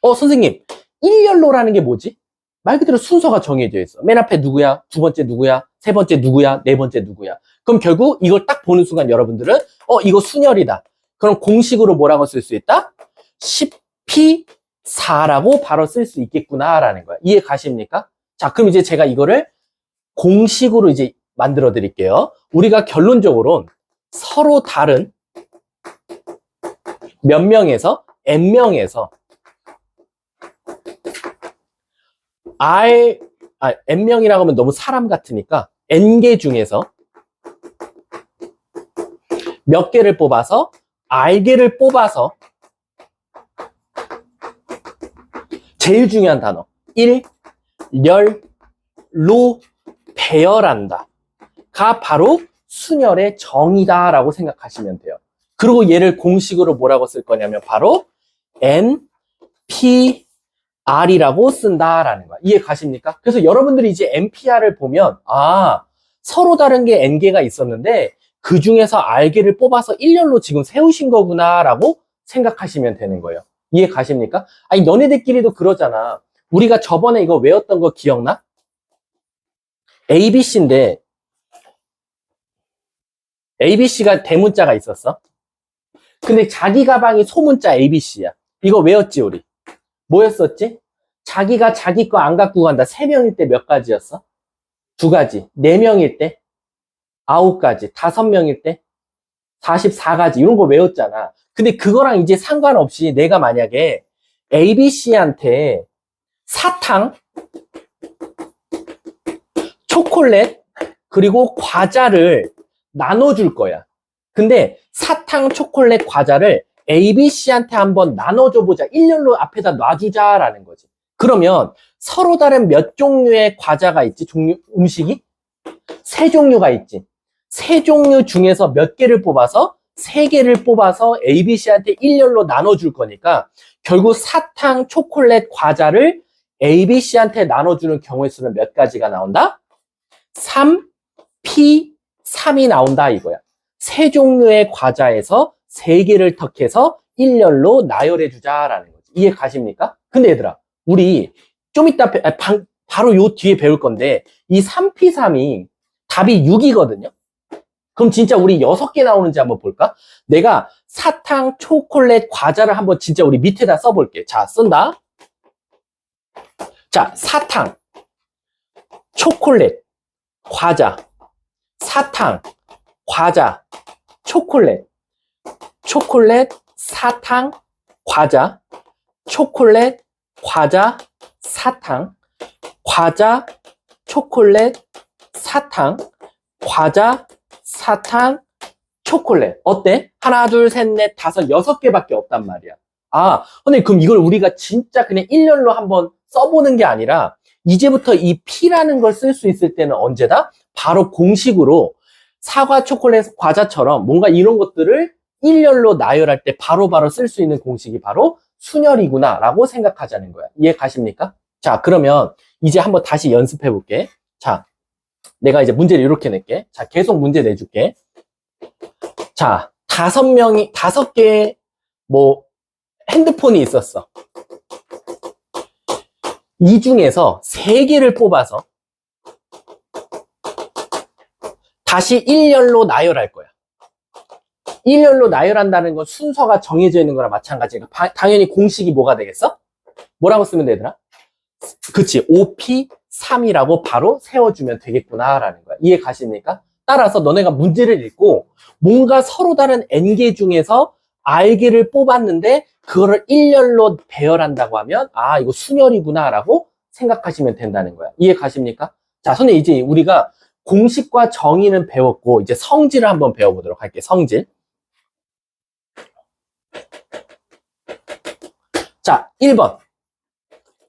선생님, 일렬로라는 게 뭐지? 말 그대로 순서가 정해져 있어. 맨 앞에 누구야? 두 번째 누구야? 세 번째 누구야? 네 번째 누구야? 그럼 결국 이걸 딱 보는 순간 여러분들은 이거 순열이다. 그럼 공식으로 뭐라고 쓸 수 있다? 10P4라고 바로 쓸 수 있겠구나 라는 거야. 이해 가십니까? 자, 그럼 이제 제가 이거를 공식으로 이제 만들어 드릴게요. 우리가 결론적으로 서로 다른 몇 명에서 n명에서 n명이라고 하면 너무 사람 같으니까 n개 중에서 몇 개를 뽑아서 r개를 뽑아서 제일 중요한 단어 일, 열, 로 배열한다 가 바로 순열의 정의다 라고 생각하시면 돼요. 그리고 얘를 공식으로 뭐라고 쓸 거냐면 바로 NPR이라고 쓴다라는 거야. 이해 가십니까? 그래서 여러분들이 이제 NPR을 보면 서로 다른 게 N개가 있었는데 그 중에서 R개를 뽑아서 일렬로 지금 세우신 거구나 라고 생각하시면 되는 거예요. 이해 가십니까? 아니 너네들끼리도 그러잖아. 우리가 저번에 이거 외웠던 거 기억나? ABC인데 ABC가 대문자가 있었어. 근데 자기 가방이 소문자 ABC야. 이거 외웠지 우리? 뭐였었지? 자기가 자기 거 안 갖고 간다. 3명일 때 몇 가지였어? 2가지. 4명일 때 9가지. 5명일 때 44가지. 이런 거 외웠잖아. 근데 그거랑 이제 상관없이 내가 만약에 ABC한테 사탕, 초콜릿, 그리고 과자를 나눠줄 거야. 근데 사탕, 초콜릿, 과자를 ABC한테 한번 나눠줘 보자. 일렬로 앞에다 놔주자라는 거지. 그러면 서로 다른 몇 종류의 과자가 있지? 음식이? 3종류가 있지. 3종류 중에서 몇 개를 뽑아서 3개를 뽑아서 ABC한테 일렬로 나눠줄 거니까 결국 사탕, 초콜릿, 과자를 ABC한테 나눠주는 경우의 수는 몇 가지가 나온다? 3P3이 나온다 이거야. 3종류의 과자에서 3개를 턱해서 일렬로 나열해주자라는 거지. 이해 가십니까? 근데 얘들아, 우리 좀 이따 바로 요 뒤에 배울 건데 이 3P3이 답이 6이거든요. 그럼 진짜 우리 6개 나오는지 한번 볼까? 내가 사탕, 초콜릿, 과자를 한번 진짜 우리 밑에다 써볼게. 자, 쓴다. 자, 사탕, 초콜릿, 과자, 사탕, 과자, 초콜릿, 사탕, 과자, 초콜릿, 과자, 사탕, 과자, 초콜릿, 사탕, 과자, 사탕, 초콜릿. 어때? 하나, 둘, 셋, 넷, 다섯, 6개밖에 없단 말이야. 근데 그럼 이걸 우리가 진짜 그냥 일렬로 한번 써보는 게 아니라 이제부터 이 P라는 걸 쓸 수 있을 때는 언제다? 바로 공식으로 사과, 초콜릿, 과자처럼 뭔가 이런 것들을 일렬로 나열할 때 바로바로 쓸 수 있는 공식이 바로 순열이구나 라고 생각하자는 거야. 이해 가십니까? 자, 그러면 이제 한번 다시 연습해 볼게. 자, 내가 이제 문제를 이렇게 낼게. 자, 계속 문제 내줄게. 자, 5개의 핸드폰이 있었어. 이 중에서 3개를 뽑아서 다시 일렬로 나열할 거야. 일렬로 나열한다는 건 순서가 정해져 있는 거랑 마찬가지니까 당연히 공식이 뭐가 되겠어? 뭐라고 쓰면 되더라? 그치, 5P3이라고 바로 세워주면 되겠구나라는 거야. 이해 가십니까? 따라서 너네가 문제를 읽고 뭔가 서로 다른 N개 중에서 R개를 뽑았는데 그거를 일렬로 배열한다고 하면 이거 순열이구나라고 생각하시면 된다는 거야. 이해 가십니까? 자, 선생님 이제 우리가 공식과 정의는 배웠고 이제 성질을 한번 배워보도록 할게요. 성질. 자, 1번.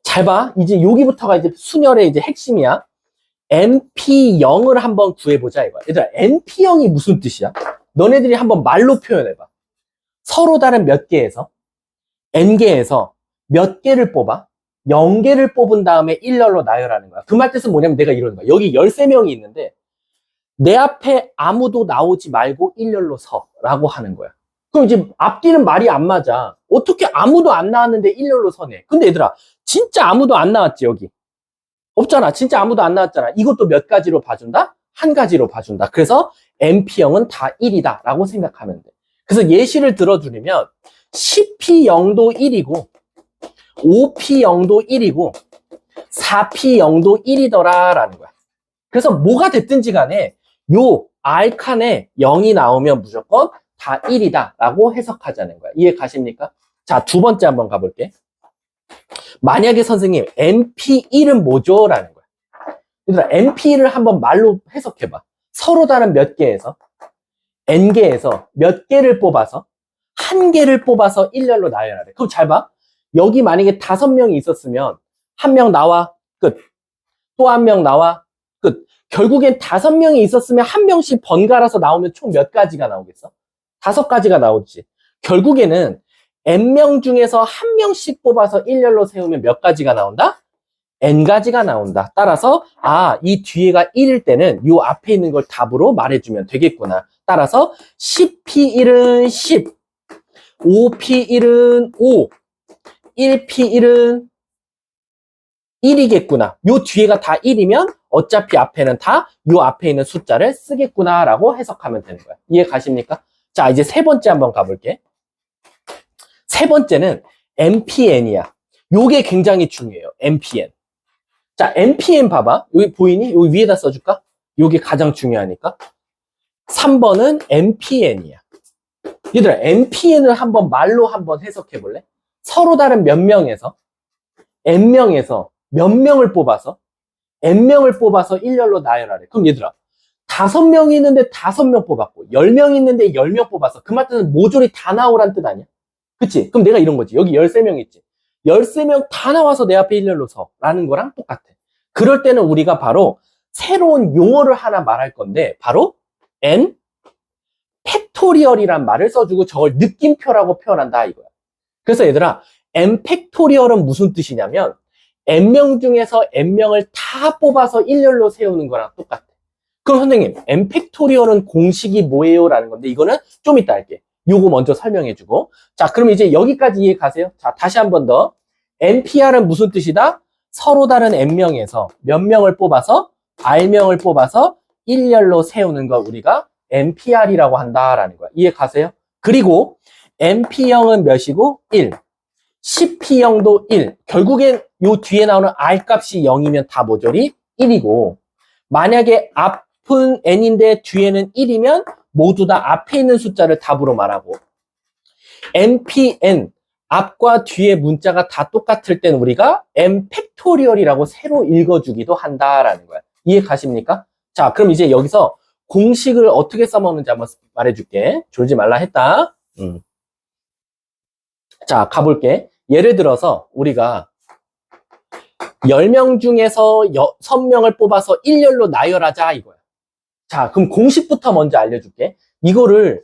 잘 봐. 이제 여기부터가 이제 순열의 이제 핵심이야. NP0을 한번 구해보자 이거야. 얘들아, NP0이 무슨 뜻이야? 너네들이 한번 말로 표현해봐. 서로 다른 몇 개에서 N개에서 몇 개를 뽑아? 0개를 뽑은 다음에 일렬로 나열하는 거야. 그 말 뜻은 뭐냐면 내가 이러는 거야. 여기 13명이 있는데 내 앞에 아무도 나오지 말고 일렬로 서라고 하는 거야. 그럼 이제 앞뒤는 말이 안 맞아. 어떻게 아무도 안 나왔는데 일렬로 서네. 근데 얘들아, 진짜 아무도 안 나왔지 여기. 없잖아. 진짜 아무도 안 나왔잖아. 이것도 몇 가지로 봐준다? 한 가지로 봐준다. 그래서 NP0은 다 1이다 라고 생각하면 돼. 그래서 예시를 들어주면 10P0도 1이고 5P0도 1이고 4P0도 1이더라 라는 거야. 그래서 뭐가 됐든지 간에 요 R칸에 0이 나오면 무조건 다 1이다 라고 해석하자는 거야. 이해 가십니까? 자, 두 번째 한번 가볼게. 만약에 선생님 NP1은 뭐죠? 라는 거야. 얘들아, NP1을 한번 말로 해석해봐. 서로 다른 몇 개에서 N개에서 몇 개를 뽑아서 한 개를 뽑아서 일렬로 나열하래. 그럼 잘 봐. 여기 만약에 5명이 있었으면 한 명 나와 끝. 또 한 명 나와 끝. 결국엔 5명이 있었으면 한 명씩 번갈아서 나오면 총 몇 가지가 나오겠어? 5가지가 나오지. 결국에는 N명 중에서 한 명씩 뽑아서 일렬로 세우면 몇 가지가 나온다? N가지가 나온다. 따라서 이 뒤에가 1일 때는 이 앞에 있는 걸 답으로 말해주면 되겠구나. 따라서 10P1은 10, 5P1은 5, 1P1은 1이겠구나. 요 뒤에가 다 1이면 어차피 앞에는 다 요 앞에 있는 숫자를 쓰겠구나 라고 해석하면 되는 거야. 이해 가십니까? 자, 이제 세 번째 한번 가볼게. 세 번째는 NPN이야. 요게 굉장히 중요해요. NPN. 자, NPN 봐봐. 여기 보이니? 여기 위에다 써줄까? 요게 가장 중요하니까. 3번은 NPN이야. 얘들아, NPN을 한번 말로 한번 해석해 볼래? 서로 다른 몇 명에서 N명에서 몇 명을 뽑아서 N명을 뽑아서 일렬로 나열하래. 그럼 얘들아, 5명이 있는데 5명 뽑았고 10명 있는데 10명 뽑았어. 그 말뜻은 모조리 다 나오란 뜻 아니야? 그치? 그럼 내가 이런 거지. 여기 13명 있지. 13명 다 나와서 내 앞에 일렬로 서 라는 거랑 똑같아. 그럴 때는 우리가 바로 새로운 용어를 하나 말할 건데 바로 N 팩토리얼이란 말을 써주고 저걸 느낌표라고 표현한다 이거야. 그래서 얘들아, N 팩토리얼은 무슨 뜻이냐면 N명 중에서 N명을 다 뽑아서 일렬로 세우는 거랑 똑같아. 그럼 선생님, N 팩토리얼은 공식이 뭐예요? 라는 건데 이거는 좀 이따 할게. 요거 먼저 설명해주고. 자, 그럼 이제 여기까지 이해 가세요? 자, 다시 한 번 더. NPR은 무슨 뜻이다? 서로 다른 N명에서 몇 명을 뽑아서 R명을 뽑아서 일렬로 세우는 거 우리가 NPR이라고 한다라는 거야. 이해 가세요? 그리고 NP0은 몇이고? 1. 10P0도 1. 결국엔 요 뒤에 나오는 R 값이 0이면 다 모조리 1이고 만약에 앞은 N인데 뒤에는 1이면 모두 다 앞에 있는 숫자를 답으로 말하고 NPN 앞과 뒤에 문자가 다 똑같을 땐 우리가 N 팩토리얼이라고 새로 읽어주기도 한다라는 거야. 이해 가십니까? 자, 그럼 이제 여기서 공식을 어떻게 써먹는지 한번 말해줄게. 졸지 말라 했다. 자, 가볼게. 예를 들어서 우리가 10명 중에서 6명을 뽑아서 일렬로 나열하자 이거야. 자, 그럼 공식부터 먼저 알려줄게. 이거를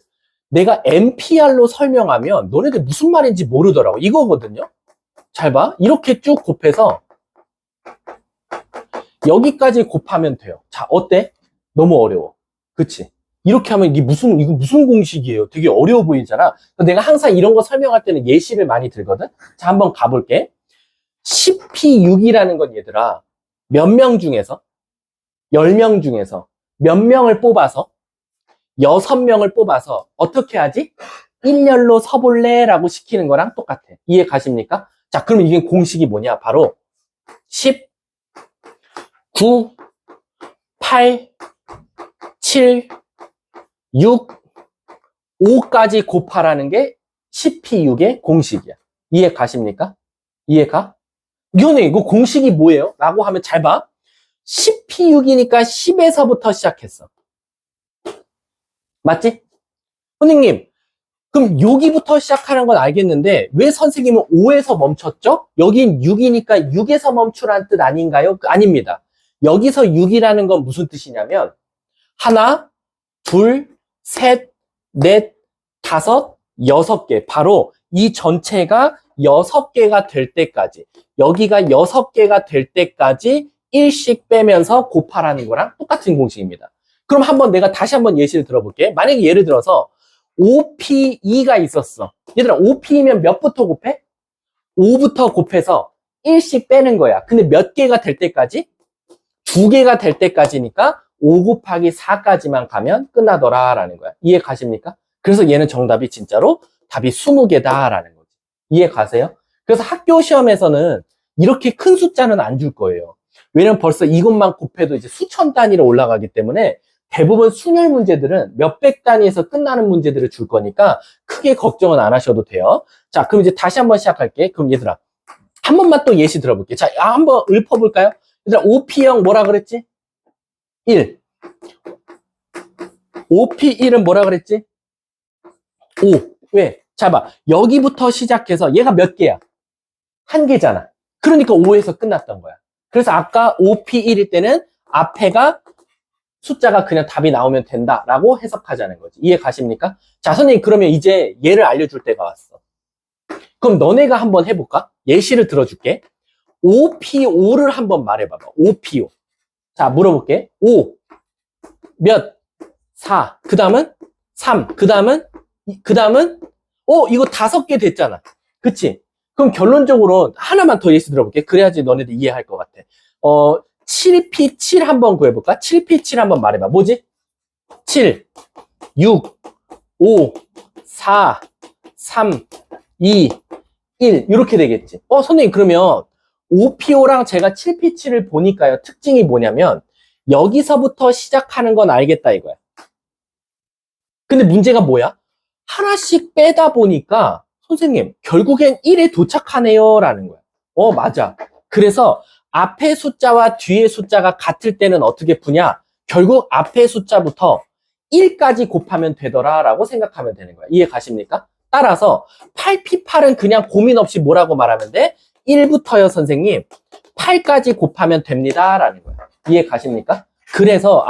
내가 NPR로 설명하면 너네들 무슨 말인지 모르더라고. 이거거든요. 잘 봐. 이렇게 쭉 곱해서 여기까지 곱하면 돼요. 자, 어때? 너무 어려워. 그치? 이렇게 하면 이거 무슨 공식이에요? 되게 어려워 보이잖아. 내가 항상 이런 거 설명할 때는 예시를 많이 들거든? 자, 한번 가볼게. 10P6이라는 건 얘들아, 몇 명 중에서, 10명 중에서 몇 명을 뽑아서, 6명을 뽑아서 어떻게 하지? 일렬로 서볼래? 라고 시키는 거랑 똑같아. 이해 가십니까? 자, 그럼 이게 공식이 뭐냐? 바로 10, 9, 8, 7, 6, 5까지 곱하라는 게 10P6의 공식이야. 이해 가십니까? 이해가? 이거는 이거 공식이 뭐예요? 라고 하면 잘 봐. 10P6이니까 10에서부터 시작했어. 맞지? 선생님, 그럼 여기부터 시작하는 건 알겠는데 왜 선생님은 5에서 멈췄죠? 여긴 6이니까 6에서 멈추라는 뜻 아닌가요? 아닙니다. 여기서 6이라는 건 무슨 뜻이냐면 하나, 둘, 셋, 넷, 다섯, 6개. 바로 이 전체가 6개가 될 때까지, 여기가 6개가 될 때까지 1씩 빼면서 곱하라는 거랑 똑같은 공식입니다. 그럼 내가 다시 한번 예시를 들어볼게. 만약에 예를 들어서 5P2가 있었어. 얘들아, 5P면 몇부터 곱해? 5부터 곱해서 1씩 빼는 거야. 근데 몇 개가 될 때까지? 2개가 될 때까지니까 5 곱하기 4까지만 가면 끝나더라 라는 거야. 이해 가십니까? 그래서 얘는 정답이 진짜로 답이 20개다 라는 거지. 이해 가세요? 그래서 학교 시험에서는 이렇게 큰 숫자는 안 줄 거예요. 왜냐면 벌써 이것만 곱해도 이제 수천 단위로 올라가기 때문에 대부분 순열 문제들은 몇백 단위에서 끝나는 문제들을 줄 거니까 크게 걱정은 안 하셔도 돼요. 자, 그럼 이제 다시 한번 시작할게. 그럼 얘들아, 한 번만 또 예시 들어볼게. 자, 한번 읊어볼까요? 얘들아, 5P0 뭐라 그랬지? 1. 5P1은 뭐라 그랬지? 5. 왜? 자, 봐. 여기부터 시작해서 얘가 몇 개야? 한 개잖아. 그러니까 5에서 끝났던 거야. 그래서 아까 5P1일 때는 앞에가 숫자가 그냥 답이 나오면 된다라고 해석하자는 거지. 이해 가십니까? 자, 선생님, 그러면 이제 얘를 알려줄 때가 왔어. 그럼 너네가 한번 해볼까? 예시를 들어줄게. 5P5를 한번 말해봐봐. 5P5. 자, 물어볼게. 5. 몇? 4. 그 다음은? 3. 그 다음은? 이거 5개 됐잖아. 그치? 그럼 결론적으로 하나만 더 예시 들어볼게. 그래야지 너네들 이해할 것 같아. 7P7 한번 구해볼까? 7P7 한번 말해봐. 뭐지? 7, 6, 5, 4, 3, 2, 1 이렇게 되겠지. 선생님, 그러면 5P5랑 제가 7P7을 보니까요, 특징이 뭐냐면 여기서부터 시작하는 건 알겠다 이거야. 근데 문제가 뭐야? 하나씩 빼다 보니까 선생님, 결국엔 1에 도착하네요 라는 거야. 맞아. 그래서 앞에 숫자와 뒤에 숫자가 같을 때는 어떻게 푸냐? 결국 앞에 숫자부터 1까지 곱하면 되더라 라고 생각하면 되는 거야. 이해 가십니까? 따라서 8P8은 그냥 고민 없이 뭐라고 말하면 돼? 1부터요 선생님, 8까지 곱하면 됩니다 라는 거야. 이해 가십니까? 그래서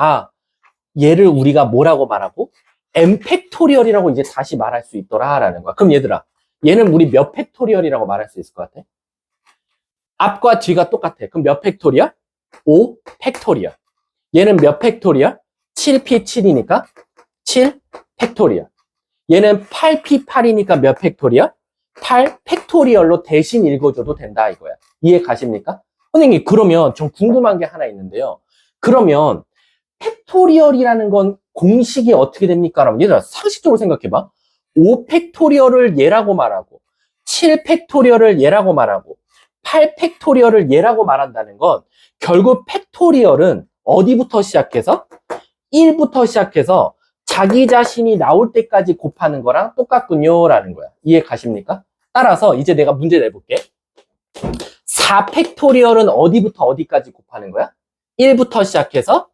얘를 우리가 뭐라고 말하고? n 팩토리얼이라고 이제 다시 말할 수 있더라 라는 거야. 그럼 얘들아, 얘는 우리 몇 팩토리얼이라고 말할 수 있을 것 같아? 앞과 뒤가 똑같아. 그럼 몇 팩토리얼? 5 팩토리얼. 얘는 몇 팩토리얼? 7P7이니까 7 팩토리얼. 얘는 8P8이니까 몇 팩토리얼? 8 팩토리얼로 대신 읽어줘도 된다 이거야. 이해 가십니까? 선생님, 그러면 좀 궁금한 게 하나 있는데요. 그러면 팩토리얼이라는 건 공식이 어떻게 됩니까? 라면 얘들아, 상식적으로 생각해봐. 5 팩토리얼을 얘라고 말하고 7 팩토리얼을 얘라고 말하고 8 팩토리얼을 얘라고 말한다는 건 결국 팩토리얼은 어디부터 시작해서? 1부터 시작해서 자기 자신이 나올 때까지 곱하는 거랑 똑같군요 라는 거야. 이해 가십니까? 따라서 이제 내가 문제 내볼게. 4 팩토리얼은 어디부터 어디까지 곱하는 거야? 1부터 시작해서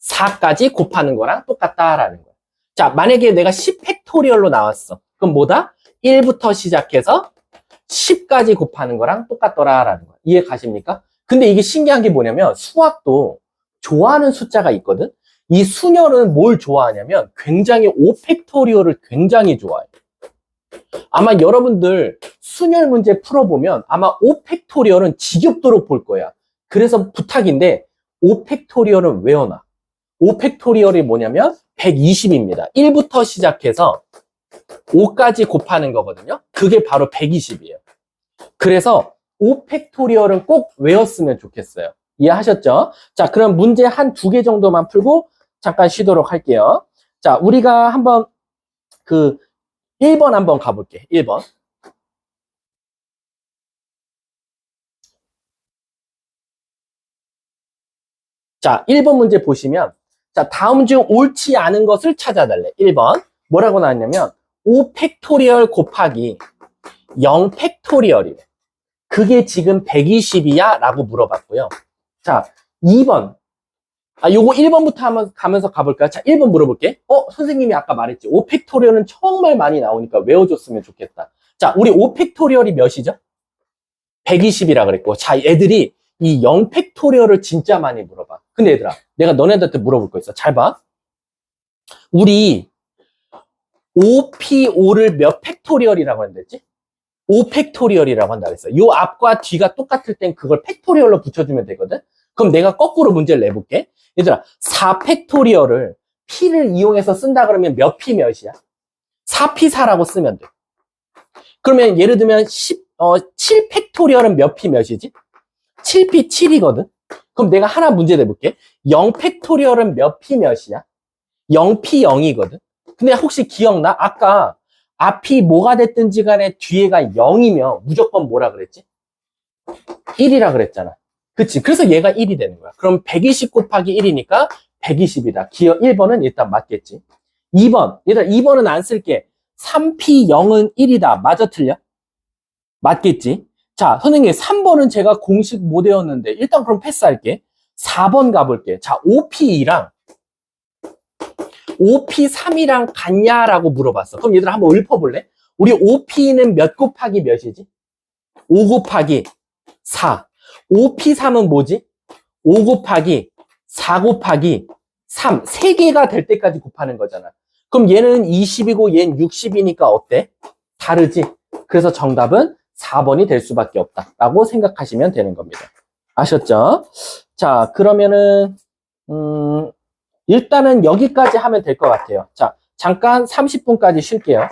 4까지 곱하는 거랑 똑같다라는 거야. 자, 만약에 내가 10 팩토리얼로 나왔어. 그럼 뭐다? 1부터 시작해서 10까지 곱하는 거랑 똑같더라라는 거야. 이해 가십니까? 근데 이게 신기한 게 뭐냐면 수학도 좋아하는 숫자가 있거든? 이 수녀는 뭘 좋아하냐면 굉장히 5 팩토리얼을 굉장히 좋아해. 아마 여러분들 수열 문제 풀어보면 아마 5 팩토리얼은 지겹도록 볼 거야. 그래서 부탁인데 5 팩토리얼은 외워놔. 5 팩토리얼이 뭐냐면 120입니다. 1부터 시작해서 5까지 곱하는 거거든요. 그게 바로 120이에요. 그래서 5 팩토리얼은 꼭 외웠으면 좋겠어요. 이해하셨죠? 자, 그럼 문제 한 2개 정도만 풀고 잠깐 쉬도록 할게요. 자, 우리가 한번 1번 한번 가볼게. 1번. 자, 1번 문제 보시면 자, 다음 중 옳지 않은 것을 찾아달래. 1번. 뭐라고 나왔냐면 5 팩토리얼 곱하기 0 팩토리얼이래. 그게 지금 120이야? 라고 물어봤고요. 자, 2번. 요거 1번부터 가면서 가볼까요? 자, 1번 물어볼게. 선생님이 아까 말했지. 5팩토리얼은 정말 많이 나오니까 외워줬으면 좋겠다. 자, 우리 5팩토리얼이 몇이죠? 120이라 그랬고. 자, 애들이 이 0팩토리얼을 진짜 많이 물어봐. 근데 얘들아, 내가 너네들한테 물어볼 거 있어. 잘 봐. 우리 5P5를 몇 팩토리얼이라고 한댔지? 5팩토리얼이라고 한다 그랬어. 요 앞과 뒤가 똑같을 땐 그걸 팩토리얼로 붙여주면 되거든? 그럼 내가 거꾸로 문제를 내볼게. 얘들아, 4팩토리얼을 P를 이용해서 쓴다 그러면 몇 P 몇이야? 4P4라고 쓰면 돼. 그러면 예를 들면 7팩토리얼은 몇 P 몇이지? 7P 7이거든? 그럼 내가 하나 문제 내볼게. 0팩토리얼은 몇 P 몇이야? 0P 0이거든? 근데 혹시 기억나? 아까 앞이 뭐가 됐든지 간에 뒤에가 0이면 무조건 뭐라 그랬지? 1이라 그랬잖아. 그치? 그래서 얘가 1이 되는 거야. 그럼 120 곱하기 1이니까 120이다. 기억 1번은 일단 맞겠지. 2번. 얘들아, 2번은 안 쓸게. 3P 0은 1이다. 맞아, 틀려? 맞겠지? 자, 선생님, 3번은 제가 공식 못 외웠는데, 일단 그럼 패스할게. 4번 가볼게. 자, 5P2랑 5P3이랑 같냐라고 물어봤어. 그럼 얘들아 한번 읊어볼래? 우리 5P는 몇 곱하기 몇이지? 5 곱하기 4. 5P3은 뭐지? 5 곱하기 4 곱하기 3. 3개가 될 때까지 곱하는 거잖아. 그럼 얘는 20이고 얘는 60이니까 어때? 다르지? 그래서 정답은 4번이 될 수밖에 없다라고 생각하시면 되는 겁니다. 아셨죠? 자, 그러면은 일단은 여기까지 하면 될 것 같아요. 자, 잠깐 30분까지 쉴게요.